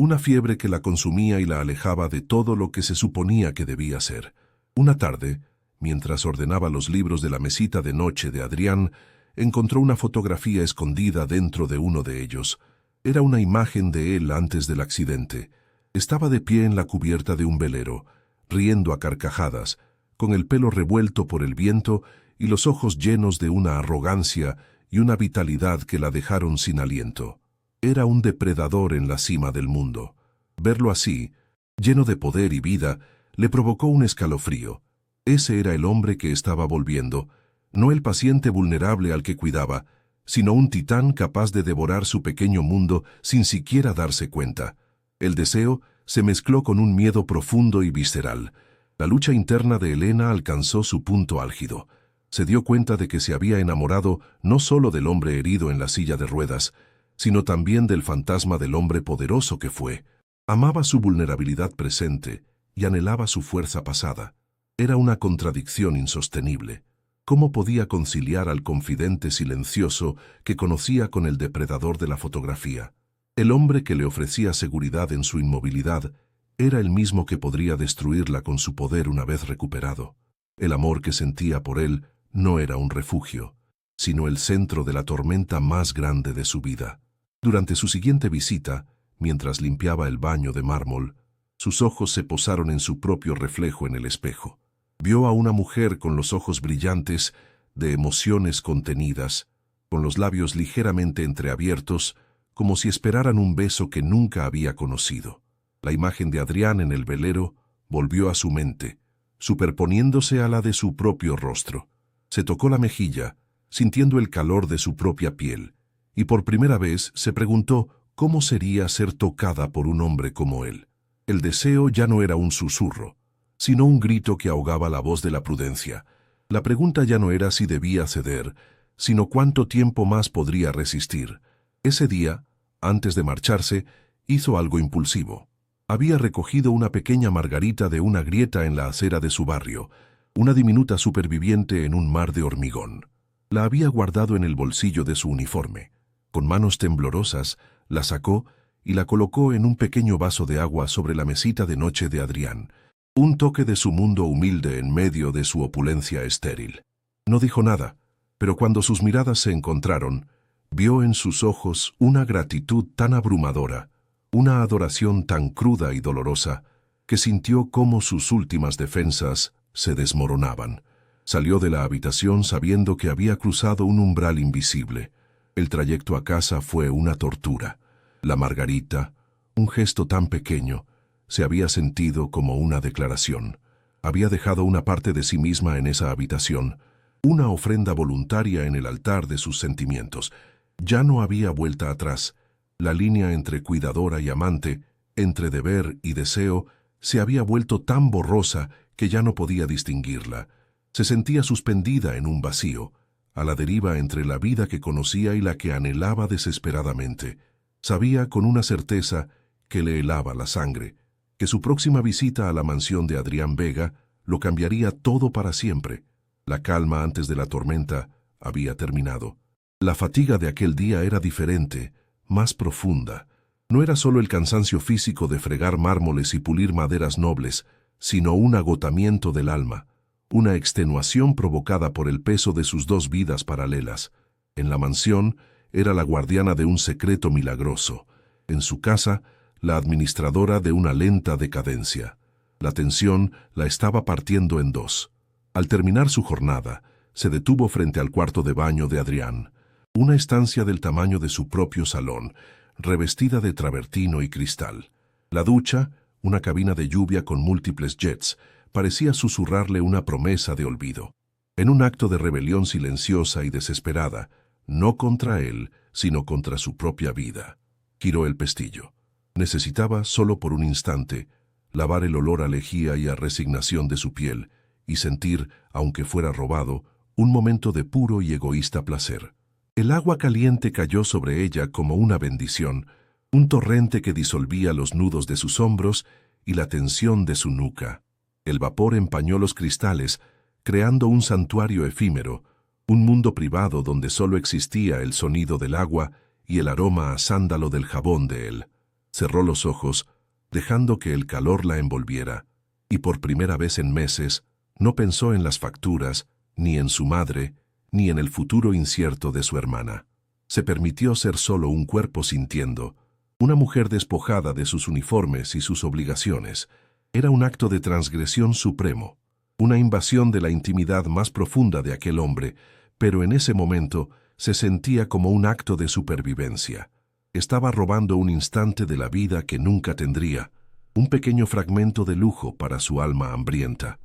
una fiebre que la consumía y la alejaba de todo lo que se suponía que debía ser. Una tarde, mientras ordenaba los libros de la mesita de noche de Adrián, encontró una fotografía escondida dentro de uno de ellos. Era una imagen de él antes del accidente. Estaba de pie en la cubierta de un velero, riendo a carcajadas, con el pelo revuelto por el viento y los ojos llenos de una arrogancia y una vitalidad que la dejaron sin aliento. Era un depredador en la cima del mundo. Verlo así, lleno de poder y vida, le provocó un escalofrío. Ese era el hombre que estaba volviendo, no el paciente vulnerable al que cuidaba, sino un titán capaz de devorar su pequeño mundo sin siquiera darse cuenta. El deseo se mezcló con un miedo profundo y visceral. La lucha interna de Elena alcanzó su punto álgido. Se dio cuenta de que se había enamorado no solo del hombre herido en la silla de ruedas, sino también del fantasma del hombre poderoso que fue. Amaba su vulnerabilidad presente y anhelaba su fuerza pasada. Era una contradicción insostenible. ¿Cómo podía conciliar al confidente silencioso que conocía con el depredador de la fotografía? El hombre que le ofrecía seguridad en su inmovilidad era el mismo que podría destruirla con su poder una vez recuperado. El amor que sentía por él no era un refugio, sino el centro de la tormenta más grande de su vida. Durante su siguiente visita, mientras limpiaba el baño de mármol, sus ojos se posaron en su propio reflejo en el espejo. Vio a una mujer con los ojos brillantes, de emociones contenidas, con los labios ligeramente entreabiertos, como si esperaran un beso que nunca había conocido. La imagen de Adrián en el velero volvió a su mente, superponiéndose a la de su propio rostro. Se tocó la mejilla, sintiendo el calor de su propia piel, y por primera vez se preguntó cómo sería ser tocada por un hombre como él. El deseo ya no era un susurro, sino un grito que ahogaba la voz de la prudencia. La pregunta ya no era si debía ceder, sino cuánto tiempo más podría resistir. Ese día, antes de marcharse, hizo algo impulsivo. Había recogido una pequeña margarita de una grieta en la acera de su barrio, una diminuta superviviente en un mar de hormigón. La había guardado en el bolsillo de su uniforme. Con manos temblorosas, la sacó y la colocó en un pequeño vaso de agua sobre la mesita de noche de Adrián, un toque de su mundo humilde en medio de su opulencia estéril. No dijo nada, pero cuando sus miradas se encontraron, vio en sus ojos una gratitud tan abrumadora, una adoración tan cruda y dolorosa, que sintió cómo sus últimas defensas se desmoronaban. Salió de la habitación sabiendo que había cruzado un umbral invisible. El trayecto a casa fue una tortura. La margarita, un gesto tan pequeño, se había sentido como una declaración. Había dejado una parte de sí misma en esa habitación, una ofrenda voluntaria en el altar de sus sentimientos. Ya no había vuelta atrás. La línea entre cuidadora y amante, entre deber y deseo, se había vuelto tan borrosa que ya no podía distinguirla. Se sentía suspendida en un vacío, a la deriva entre la vida que conocía y la que anhelaba desesperadamente. Sabía con una certeza que le helaba la sangre, que su próxima visita a la mansión de Adrián Vega lo cambiaría todo para siempre. La calma antes de la tormenta había terminado. La fatiga de aquel día era diferente, más profunda. No era solo el cansancio físico de fregar mármoles y pulir maderas nobles, sino un agotamiento del alma, una extenuación provocada por el peso de sus dos vidas paralelas. En la mansión era la guardiana de un secreto milagroso. En su casa, la administradora de una lenta decadencia. La tensión la estaba partiendo en dos. Al terminar su jornada, se detuvo frente al cuarto de baño de Adrián, una estancia del tamaño de su propio salón, revestida de travertino y cristal. La ducha, una cabina de lluvia con múltiples jets, parecía susurrarle una promesa de olvido. En un acto de rebelión silenciosa y desesperada, no contra él, sino contra su propia vida, giró el pestillo. Necesitaba, solo por un instante, lavar el olor a lejía y a resignación de su piel y sentir, aunque fuera robado, un momento de puro y egoísta placer. El agua caliente cayó sobre ella como una bendición, un torrente que disolvía los nudos de sus hombros y la tensión de su nuca. El vapor empañó los cristales, creando un santuario efímero, un mundo privado donde solo existía el sonido del agua y el aroma a sándalo del jabón de él. Cerró los ojos, dejando que el calor la envolviera, y por primera vez en meses no pensó en las facturas, ni en su madre, ni en el futuro incierto de su hermana. Se permitió ser solo un cuerpo sintiendo, una mujer despojada de sus uniformes y sus obligaciones. Era un acto de transgresión supremo, una invasión de la intimidad más profunda de aquel hombre, pero en ese momento se sentía como un acto de supervivencia. Estaba robando un instante de la vida que nunca tendría, un pequeño fragmento de lujo para su alma hambrienta.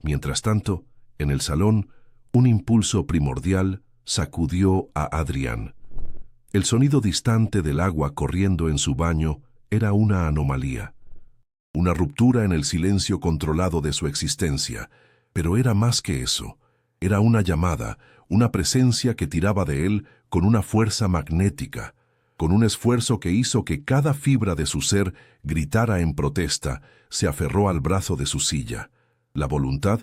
Mientras tanto, en el salón, un impulso primordial sacudió a Adrián. El sonido distante del agua corriendo en su baño era una anomalía, una ruptura en el silencio controlado de su existencia, pero era más que eso. Era una llamada, una presencia que tiraba de él con una fuerza magnética, con un esfuerzo que hizo que cada fibra de su ser gritara en protesta. Se aferró al brazo de su silla. La voluntad,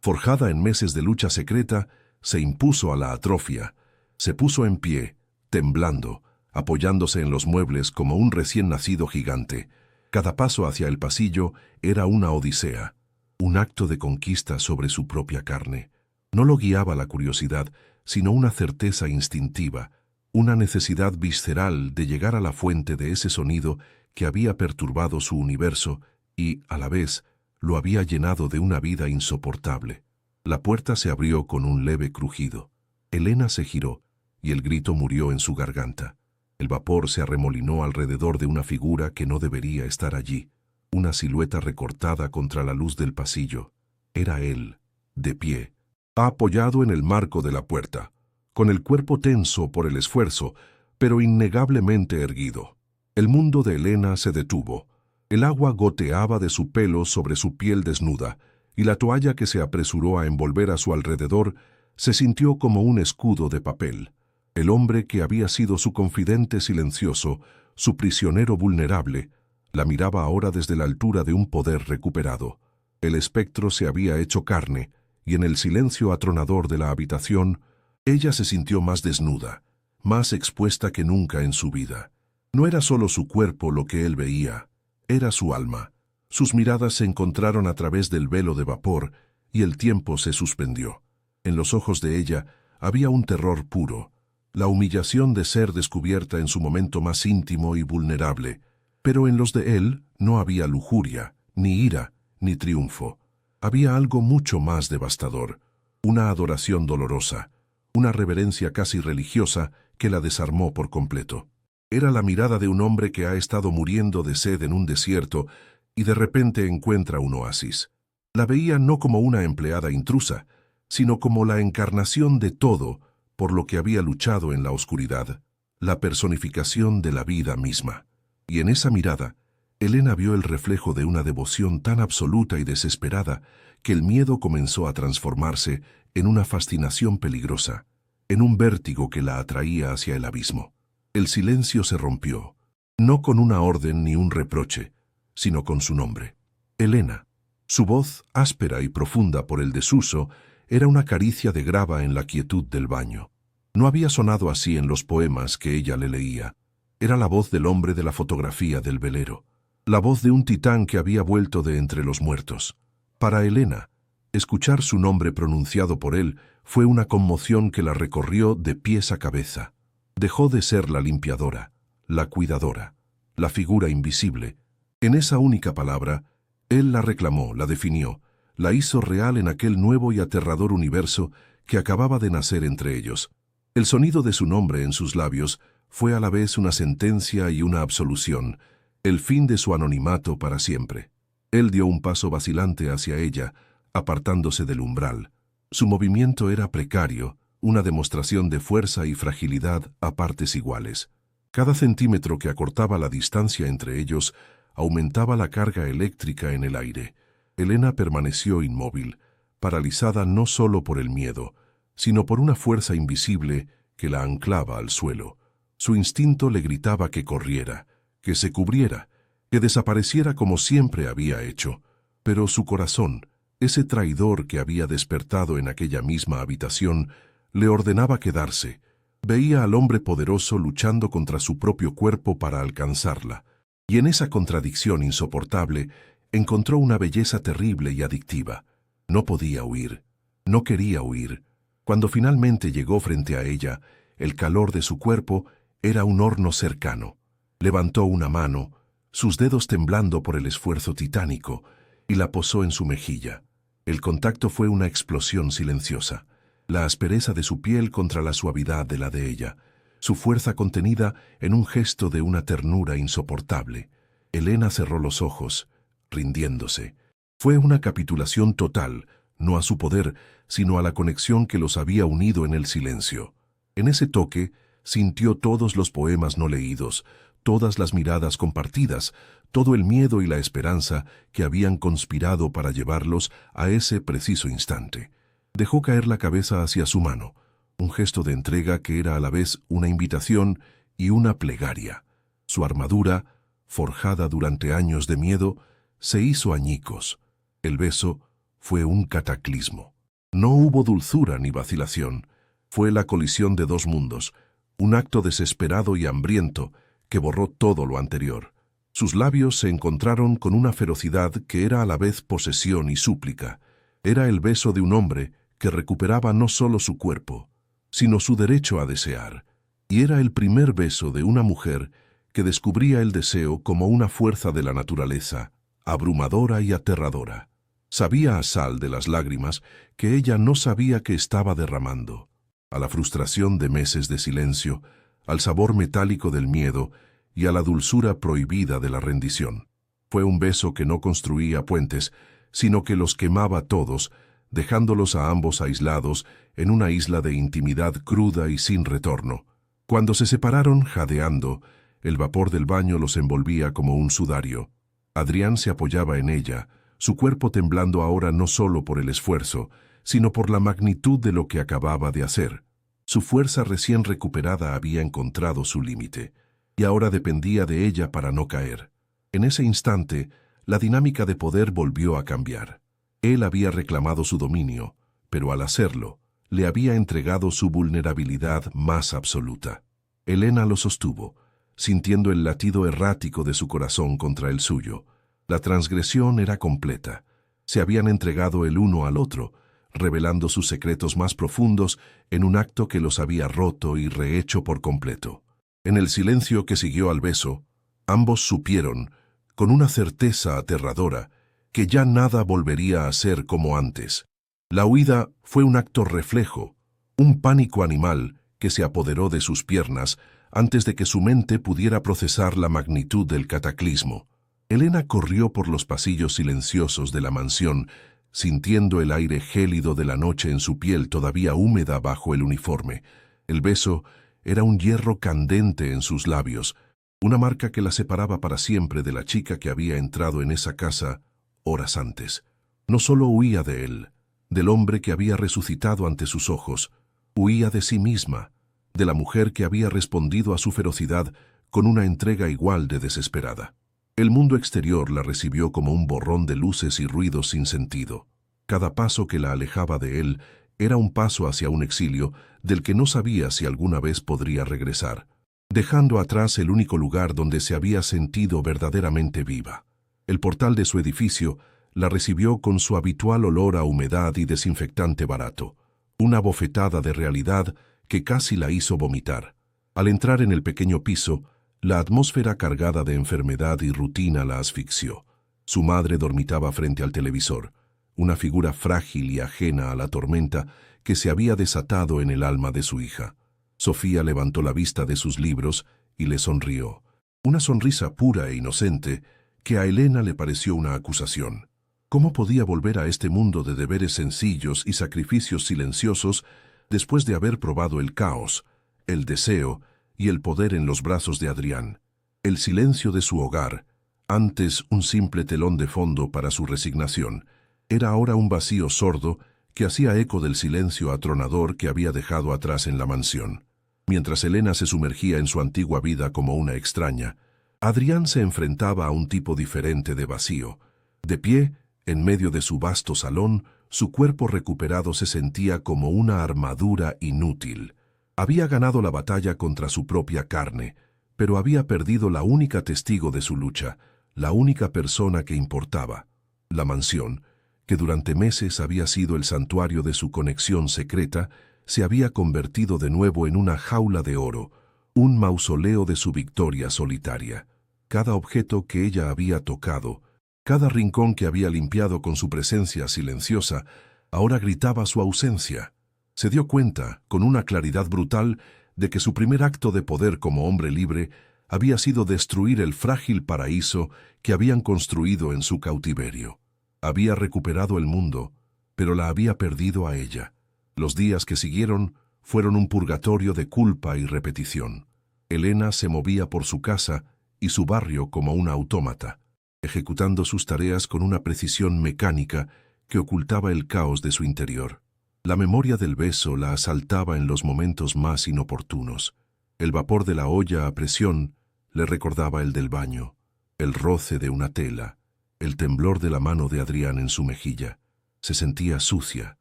Forjada en meses de lucha secreta, se impuso a la atrofia. Se puso en pie, temblando, apoyándose en los muebles como un recién nacido gigante. Cada paso hacia el pasillo era una odisea, un acto de conquista sobre su propia carne. No lo guiaba la curiosidad, sino una certeza instintiva, una necesidad visceral de llegar a la fuente de ese sonido que había perturbado su universo y, a la vez, lo había llenado de una vida insoportable. La puerta se abrió con un leve crujido. Elena se giró, y el grito murió en su garganta. El vapor se arremolinó alrededor de una figura que no debería estar allí, una silueta recortada contra la luz del pasillo. Era él, de pie, apoyado en el marco de la puerta, con el cuerpo tenso por el esfuerzo, pero innegablemente erguido. El mundo de Elena se detuvo. El agua goteaba de su pelo sobre su piel desnuda, y la toalla que se apresuró a envolver a su alrededor se sintió como un escudo de papel. El hombre que había sido su confidente silencioso, su prisionero vulnerable, la miraba ahora desde la altura de un poder recuperado. El espectro se había hecho carne, y en el silencio atronador de la habitación, ella se sintió más desnuda, más expuesta que nunca en su vida. No era solo su cuerpo lo que él veía, era su alma. Sus miradas se encontraron a través del velo de vapor, y el tiempo se suspendió. En los ojos de ella había un terror puro, la humillación de ser descubierta en su momento más íntimo y vulnerable, pero en los de él no había lujuria, ni ira, ni triunfo. Había algo mucho más devastador, una adoración dolorosa, una reverencia casi religiosa que la desarmó por completo. Era la mirada de un hombre que ha estado muriendo de sed en un desierto y de repente encuentra un oasis. La veía no como una empleada intrusa, sino como la encarnación de todo por lo que había luchado en la oscuridad, la personificación de la vida misma. Y en esa mirada, Elena vio el reflejo de una devoción tan absoluta y desesperada que el miedo comenzó a transformarse en una fascinación peligrosa, en un vértigo que la atraía hacia el abismo. El silencio se rompió, no con una orden ni un reproche, sino con su nombre. Elena. Su voz, áspera y profunda por el desuso, era una caricia de grava en la quietud del baño. No había sonado así en los poemas que ella le leía. Era la voz del hombre de la fotografía del velero, la voz de un titán que había vuelto de entre los muertos. Para Elena, escuchar su nombre pronunciado por él fue una conmoción que la recorrió de pies a cabeza. Dejó de ser la limpiadora, la cuidadora, la figura invisible. En esa única palabra, él la reclamó, la definió, la hizo real en aquel nuevo y aterrador universo que acababa de nacer entre ellos. El sonido de su nombre en sus labios fue a la vez una sentencia y una absolución, el fin de su anonimato para siempre. Él dio un paso vacilante hacia ella, apartándose del umbral. Su movimiento era precario, una demostración de fuerza y fragilidad a partes iguales. Cada centímetro que acortaba la distancia entre ellos aumentaba la carga eléctrica en el aire. Elena permaneció inmóvil, paralizada no solo por el miedo, sino por una fuerza invisible que la anclaba al suelo. Su instinto le gritaba que corriera, que se cubriera, que desapareciera como siempre había hecho, pero su corazón, ese traidor que había despertado en aquella misma habitación, le ordenaba quedarse. Veía al hombre poderoso luchando contra su propio cuerpo para alcanzarla, y en esa contradicción insoportable encontró una belleza terrible y adictiva. No podía huir, no quería huir. Cuando finalmente llegó frente a ella, el calor de su cuerpo era un horno cercano. Levantó una mano, sus dedos temblando por el esfuerzo titánico, y la posó en su mejilla. El contacto fue una explosión silenciosa, la aspereza de su piel contra la suavidad de la de ella, su fuerza contenida en un gesto de una ternura insoportable. Elena cerró los ojos, rindiéndose. Fue una capitulación total, no a su poder, sino a la conexión que los había unido en el silencio. En ese toque, sintió todos los poemas no leídos, todas las miradas compartidas, todo el miedo y la esperanza que habían conspirado para llevarlos a ese preciso instante. Dejó caer la cabeza hacia su mano, un gesto de entrega que era a la vez una invitación y una plegaria. Su armadura, forjada durante años de miedo, se hizo añicos. El beso, fue un cataclismo. No hubo dulzura ni vacilación. Fue la colisión de dos mundos, un acto desesperado y hambriento que borró todo lo anterior. Sus labios se encontraron con una ferocidad que era a la vez posesión y súplica. Era el beso de un hombre que recuperaba no solo su cuerpo, sino su derecho a desear. Y era el primer beso de una mujer que descubría el deseo como una fuerza de la naturaleza, abrumadora y aterradora. Sabía a sal de las lágrimas que ella no sabía que estaba derramando, a la frustración de meses de silencio, al sabor metálico del miedo y a la dulzura prohibida de la rendición. Fue un beso que no construía puentes, sino que los quemaba a todos, dejándolos a ambos aislados en una isla de intimidad cruda y sin retorno. Cuando se separaron, jadeando, el vapor del baño los envolvía como un sudario. Adrián se apoyaba en ella, su cuerpo temblando ahora no solo por el esfuerzo, sino por la magnitud de lo que acababa de hacer. Su fuerza recién recuperada había encontrado su límite, y ahora dependía de ella para no caer. En ese instante, la dinámica de poder volvió a cambiar. Él había reclamado su dominio, pero al hacerlo, le había entregado su vulnerabilidad más absoluta. Elena lo sostuvo, sintiendo el latido errático de su corazón contra el suyo. La transgresión era completa. Se habían entregado el uno al otro, revelando sus secretos más profundos en un acto que los había roto y rehecho por completo. En el silencio que siguió al beso, ambos supieron, con una certeza aterradora, que ya nada volvería a ser como antes. La huida fue un acto reflejo, un pánico animal que se apoderó de sus piernas antes de que su mente pudiera procesar la magnitud del cataclismo. Elena corrió por los pasillos silenciosos de la mansión, sintiendo el aire gélido de la noche en su piel todavía húmeda bajo el uniforme. El beso era un hierro candente en sus labios, una marca que la separaba para siempre de la chica que había entrado en esa casa horas antes. No solo huía de él, del hombre que había resucitado ante sus ojos, huía de sí misma, de la mujer que había respondido a su ferocidad con una entrega igual de desesperada. El mundo exterior la recibió como un borrón de luces y ruidos sin sentido. Cada paso que la alejaba de él era un paso hacia un exilio del que no sabía si alguna vez podría regresar, dejando atrás el único lugar donde se había sentido verdaderamente viva. El portal de su edificio la recibió con su habitual olor a humedad y desinfectante barato, una bofetada de realidad que casi la hizo vomitar. Al entrar en el pequeño piso, la atmósfera cargada de enfermedad y rutina la asfixió. Su madre dormitaba frente al televisor, una figura frágil y ajena a la tormenta que se había desatado en el alma de su hija. Sofía levantó la vista de sus libros y le sonrió. Una sonrisa pura e inocente que a Elena le pareció una acusación. ¿Cómo podía volver a este mundo de deberes sencillos y sacrificios silenciosos después de haber probado el caos, el deseo y el poder en los brazos de Adrián? El silencio de su hogar, antes un simple telón de fondo para su resignación, era ahora un vacío sordo que hacía eco del silencio atronador que había dejado atrás en la mansión. Mientras Elena se sumergía en su antigua vida como una extraña, Adrián se enfrentaba a un tipo diferente de vacío. De pie, en medio de su vasto salón, su cuerpo recuperado se sentía como una armadura inútil. Había ganado la batalla contra su propia carne, pero había perdido la única testigo de su lucha, la única persona que importaba. La mansión, que durante meses había sido el santuario de su conexión secreta, se había convertido de nuevo en una jaula de oro, un mausoleo de su victoria solitaria. Cada objeto que ella había tocado, cada rincón que había limpiado con su presencia silenciosa, ahora gritaba su ausencia. Se dio cuenta, con una claridad brutal, de que su primer acto de poder como hombre libre había sido destruir el frágil paraíso que habían construido en su cautiverio. Había recuperado el mundo, pero la había perdido a ella. Los días que siguieron fueron un purgatorio de culpa y repetición. Elena se movía por su casa y su barrio como una autómata, ejecutando sus tareas con una precisión mecánica que ocultaba el caos de su interior. La memoria del beso la asaltaba en los momentos más inoportunos. El vapor de la olla a presión le recordaba el del baño, el roce de una tela, el temblor de la mano de Adrián en su mejilla. Se sentía sucia,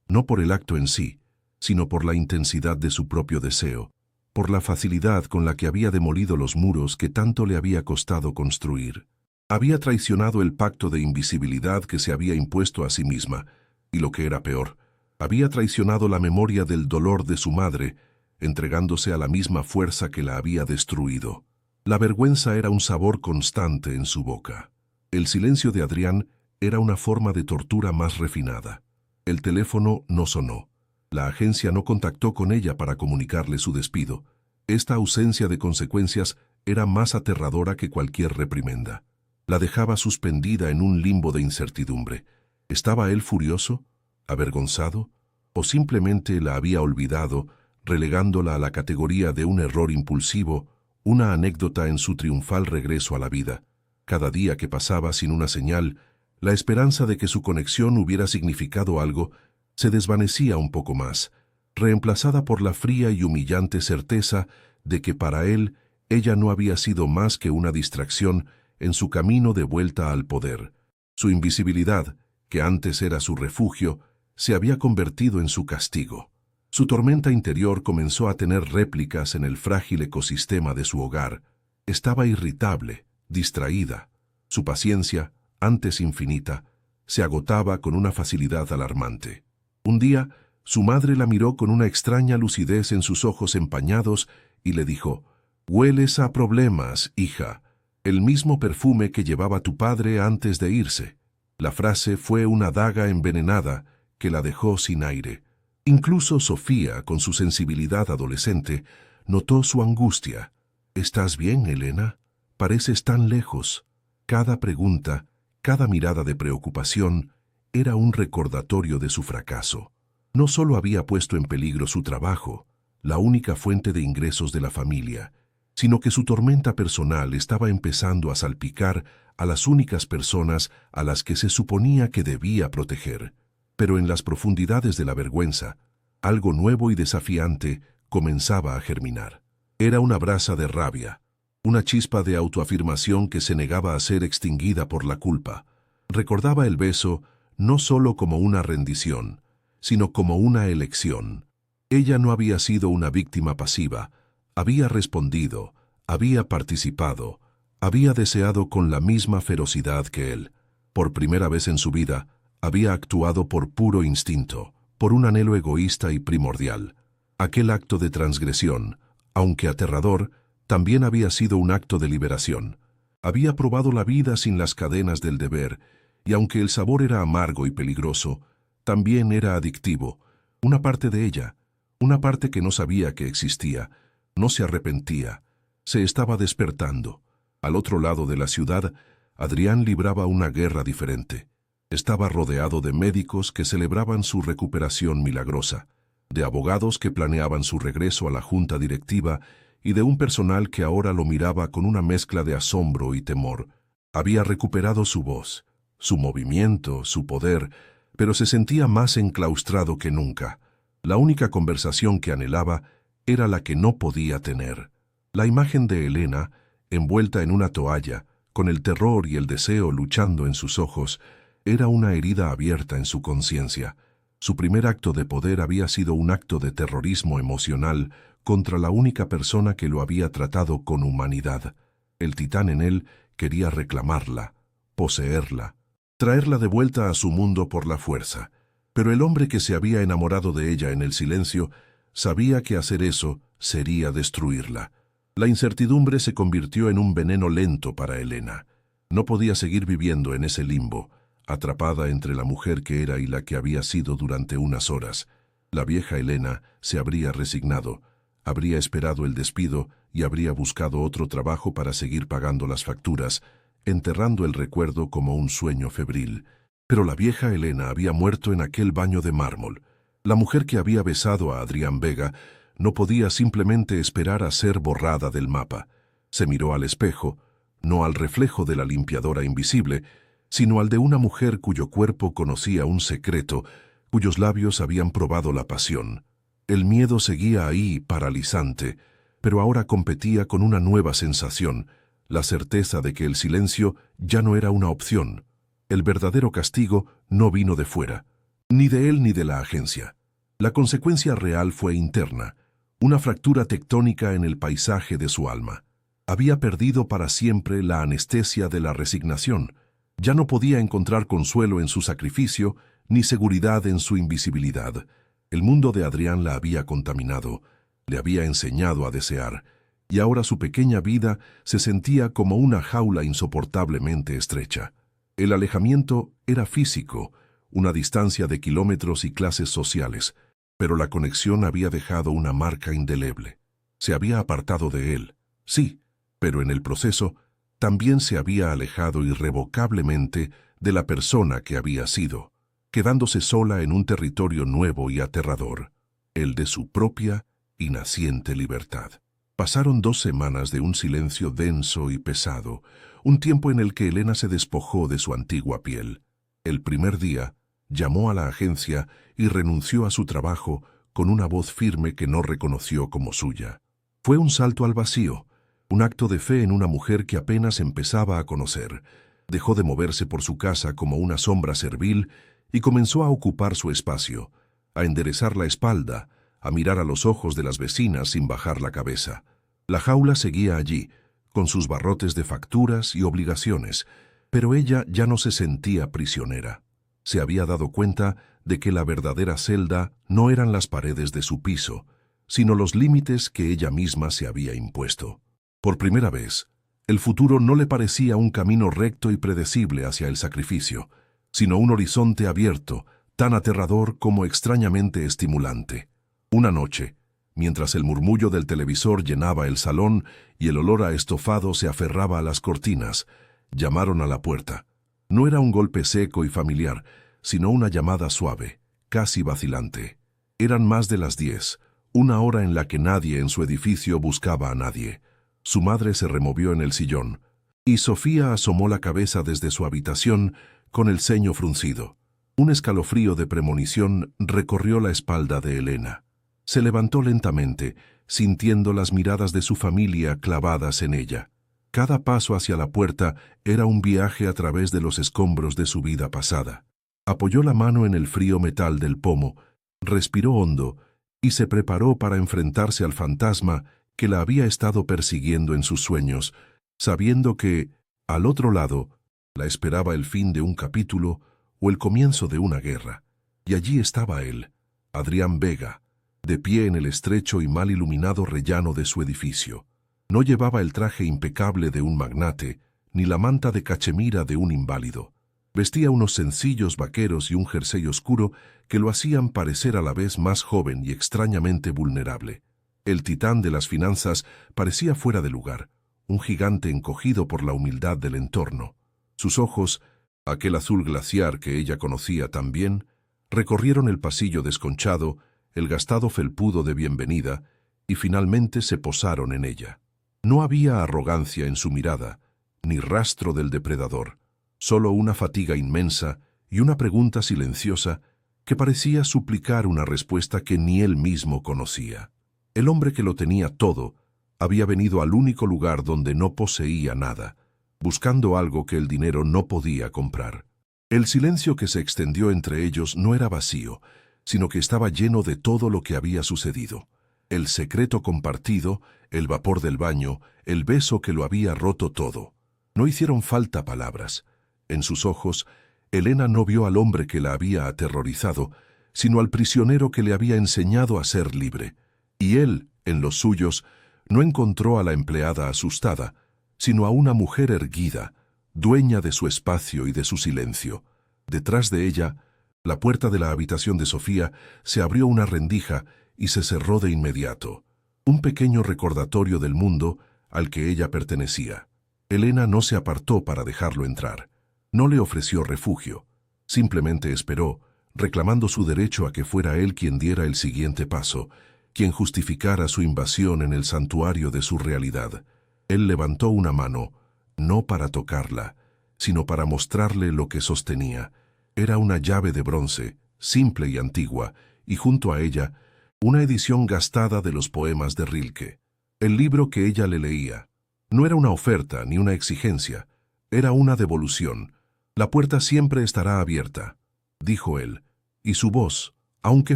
no por el acto en sí, sino por la intensidad de su propio deseo, por la facilidad con la que había demolido los muros que tanto le había costado construir. Había traicionado el pacto de invisibilidad que se había impuesto a sí misma, y lo que era peor, había traicionado la memoria del dolor de su madre, entregándose a la misma fuerza que la había destruido. La vergüenza era un sabor constante en su boca. El silencio de Adrián era una forma de tortura más refinada. El teléfono no sonó. La agencia no contactó con ella para comunicarle su despido. Esta ausencia de consecuencias era más aterradora que cualquier reprimenda. La dejaba suspendida en un limbo de incertidumbre. ¿Estaba él furioso, avergonzado, o simplemente la había olvidado, relegándola a la categoría de un error impulsivo, una anécdota en su triunfal regreso a la vida? Cada día que pasaba sin una señal, la esperanza de que su conexión hubiera significado algo se desvanecía un poco más, reemplazada por la fría y humillante certeza de que para él ella no había sido más que una distracción en su camino de vuelta al poder. Su invisibilidad, que antes era su refugio, se había convertido en su castigo. Su tormenta interior comenzó a tener réplicas en el frágil ecosistema de su hogar. Estaba irritable, distraída. Su paciencia, antes infinita, se agotaba con una facilidad alarmante. Un día, su madre la miró con una extraña lucidez en sus ojos empañados y le dijo: «Hueles a problemas, hija, el mismo perfume que llevaba tu padre antes de irse». La frase fue una daga envenenada que la dejó sin aire. Incluso Sofía, con su sensibilidad adolescente, notó su angustia. «¿Estás bien, Elena? Pareces tan lejos». Cada pregunta, cada mirada de preocupación, era un recordatorio de su fracaso. No solo había puesto en peligro su trabajo, la única fuente de ingresos de la familia, sino que su tormenta personal estaba empezando a salpicar a las únicas personas a las que se suponía que debía proteger. Pero en las profundidades de la vergüenza, algo nuevo y desafiante comenzaba a germinar. Era una brasa de rabia, una chispa de autoafirmación que se negaba a ser extinguida por la culpa. Recordaba el beso no solo como una rendición, sino como una elección. Ella no había sido una víctima pasiva, había respondido, había participado, había deseado con la misma ferocidad que él. Por primera vez en su vida, había actuado por puro instinto, por un anhelo egoísta y primordial. Aquel acto de transgresión, aunque aterrador, también había sido un acto de liberación. Había probado la vida sin las cadenas del deber, y aunque el sabor era amargo y peligroso, también era adictivo. Una parte de ella, una parte que no sabía que existía, no se arrepentía, se estaba despertando. Al otro lado de la ciudad, Adrián libraba una guerra diferente. Estaba rodeado de médicos que celebraban su recuperación milagrosa, de abogados que planeaban su regreso a la junta directiva y de un personal que ahora lo miraba con una mezcla de asombro y temor. Había recuperado su voz, su movimiento, su poder, pero se sentía más enclaustrado que nunca. La única conversación que anhelaba era la que no podía tener. La imagen de Elena, envuelta en una toalla, con el terror y el deseo luchando en sus ojos, era una herida abierta en su conciencia. Su primer acto de poder había sido un acto de terrorismo emocional contra la única persona que lo había tratado con humanidad. El titán en él quería reclamarla, poseerla, traerla de vuelta a su mundo por la fuerza. Pero el hombre que se había enamorado de ella en el silencio sabía que hacer eso sería destruirla. La incertidumbre se convirtió en un veneno lento para Elena. No podía seguir viviendo en ese limbo, atrapada entre la mujer que era y la que había sido durante unas horas. La vieja Elena se habría resignado, habría esperado el despido y habría buscado otro trabajo para seguir pagando las facturas, enterrando el recuerdo como un sueño febril. Pero la vieja Elena había muerto en aquel baño de mármol. La mujer que había besado a Adrián Vega no podía simplemente esperar a ser borrada del mapa. Se miró al espejo, no al reflejo de la limpiadora invisible, sino al de una mujer cuyo cuerpo conocía un secreto, cuyos labios habían probado la pasión. El miedo seguía ahí, paralizante, pero ahora competía con una nueva sensación, la certeza de que el silencio ya no era una opción. El verdadero castigo no vino de fuera, ni de él ni de la agencia. La consecuencia real fue interna, una fractura tectónica en el paisaje de su alma. Había perdido para siempre la anestesia de la resignación. Ya no podía encontrar consuelo en su sacrificio, ni seguridad en su invisibilidad. El mundo de Adrián la había contaminado, le había enseñado a desear, y ahora su pequeña vida se sentía como una jaula insoportablemente estrecha. El alejamiento era físico, una distancia de kilómetros y clases sociales, pero la conexión había dejado una marca indeleble. Se había apartado de él, sí, pero en el proceso también se había alejado irrevocablemente de la persona que había sido, quedándose sola en un territorio nuevo y aterrador, el de su propia y naciente libertad. Pasaron 2 semanas de un silencio denso y pesado, un tiempo en el que Elena se despojó de su antigua piel. El primer día, llamó a la agencia y renunció a su trabajo con una voz firme que no reconoció como suya. Fue un salto al vacío, un acto de fe en una mujer que apenas empezaba a conocer. Dejó de moverse por su casa como una sombra servil y comenzó a ocupar su espacio, a enderezar la espalda, a mirar a los ojos de las vecinas sin bajar la cabeza. La jaula seguía allí, con sus barrotes de facturas y obligaciones, pero ella ya no se sentía prisionera. Se había dado cuenta de que la verdadera celda no eran las paredes de su piso, sino los límites que ella misma se había impuesto. Por primera vez, el futuro no le parecía un camino recto y predecible hacia el sacrificio, sino un horizonte abierto, tan aterrador como extrañamente estimulante. Una noche, mientras el murmullo del televisor llenaba el salón y el olor a estofado se aferraba a las cortinas, llamaron a la puerta. No era un golpe seco y familiar, sino una llamada suave, casi vacilante. Eran más de las 10, una hora en la que nadie en su edificio buscaba a nadie. Su madre se removió en el sillón, y Sofía asomó la cabeza desde su habitación con el ceño fruncido. Un escalofrío de premonición recorrió la espalda de Elena. Se levantó lentamente, sintiendo las miradas de su familia clavadas en ella. Cada paso hacia la puerta era un viaje a través de los escombros de su vida pasada. Apoyó la mano en el frío metal del pomo, respiró hondo y se preparó para enfrentarse al fantasma que la había estado persiguiendo en sus sueños, sabiendo que, al otro lado, la esperaba el fin de un capítulo o el comienzo de una guerra. Y allí estaba él, Adrián Vega, de pie en el estrecho y mal iluminado rellano de su edificio. No llevaba el traje impecable de un magnate, ni la manta de cachemira de un inválido. Vestía unos sencillos vaqueros y un jersey oscuro que lo hacían parecer a la vez más joven y extrañamente vulnerable. El titán de las finanzas parecía fuera de lugar, un gigante encogido por la humildad del entorno. Sus ojos, aquel azul glaciar que ella conocía tan bien, recorrieron el pasillo desconchado, el gastado felpudo de bienvenida, y finalmente se posaron en ella. No había arrogancia en su mirada, ni rastro del depredador, solo una fatiga inmensa y una pregunta silenciosa que parecía suplicar una respuesta que ni él mismo conocía. El hombre que lo tenía todo había venido al único lugar donde no poseía nada, buscando algo que el dinero no podía comprar. El silencio que se extendió entre ellos no era vacío, sino que estaba lleno de todo lo que había sucedido. El secreto compartido, el vapor del baño, el beso que lo había roto todo. No hicieron falta palabras. En sus ojos, Elena no vio al hombre que la había aterrorizado, sino al prisionero que le había enseñado a ser libre. Y él, en los suyos, no encontró a la empleada asustada, sino a una mujer erguida, dueña de su espacio y de su silencio. Detrás de ella, la puerta de la habitación de Sofía se abrió una rendija y se cerró de inmediato. Un pequeño recordatorio del mundo al que ella pertenecía. Elena no se apartó para dejarlo entrar. No le ofreció refugio. Simplemente esperó, reclamando su derecho a que fuera él quien diera el siguiente paso, quien justificara su invasión en el santuario de su realidad. Él levantó una mano, no para tocarla, sino para mostrarle lo que sostenía. Era una llave de bronce, simple y antigua, y junto a ella, una edición gastada de los poemas de Rilke. El libro que ella le leía. No era una oferta ni una exigencia, era una devolución. La puerta siempre estará abierta, dijo él, y su voz, aunque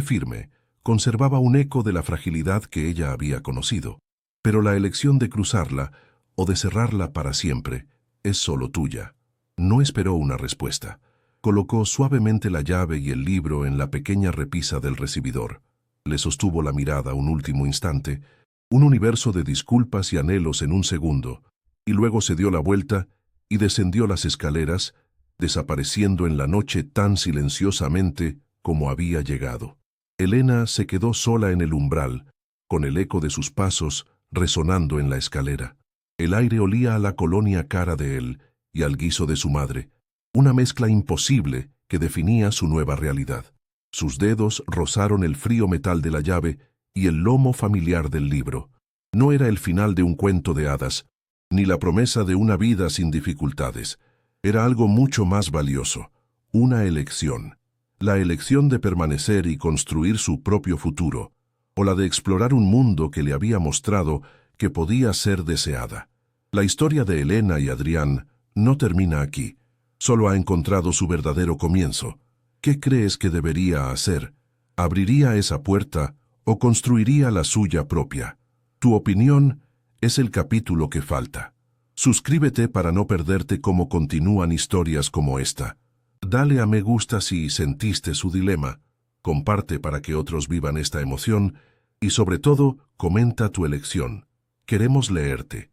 firme, conservaba un eco de la fragilidad que ella había conocido. Pero la elección de cruzarla o de cerrarla para siempre es solo tuya. No esperó una respuesta. Colocó suavemente la llave y el libro en la pequeña repisa del recibidor. Le sostuvo la mirada un último instante, un universo de disculpas y anhelos en un segundo, y luego se dio la vuelta y descendió las escaleras, desapareciendo en la noche tan silenciosamente como había llegado. Elena se quedó sola en el umbral, con el eco de sus pasos resonando en la escalera. El aire olía a la colonia cara de él y al guiso de su madre, una mezcla imposible que definía su nueva realidad. Sus dedos rozaron el frío metal de la llave y el lomo familiar del libro. No era el final de un cuento de hadas, ni la promesa de una vida sin dificultades. Era algo mucho más valioso, una elección. La elección de permanecer y construir su propio futuro, o la de explorar un mundo que le había mostrado que podía ser deseada. La historia de Elena y Adrián no termina aquí. Solo ha encontrado su verdadero comienzo. ¿Qué crees que debería hacer? ¿Abriría esa puerta o construiría la suya propia? Tu opinión es el capítulo que falta. Suscríbete para no perderte cómo continúan historias como esta. Dale a me gusta si sentiste su dilema, comparte para que otros vivan esta emoción y sobre todo, comenta tu elección. Queremos leerte.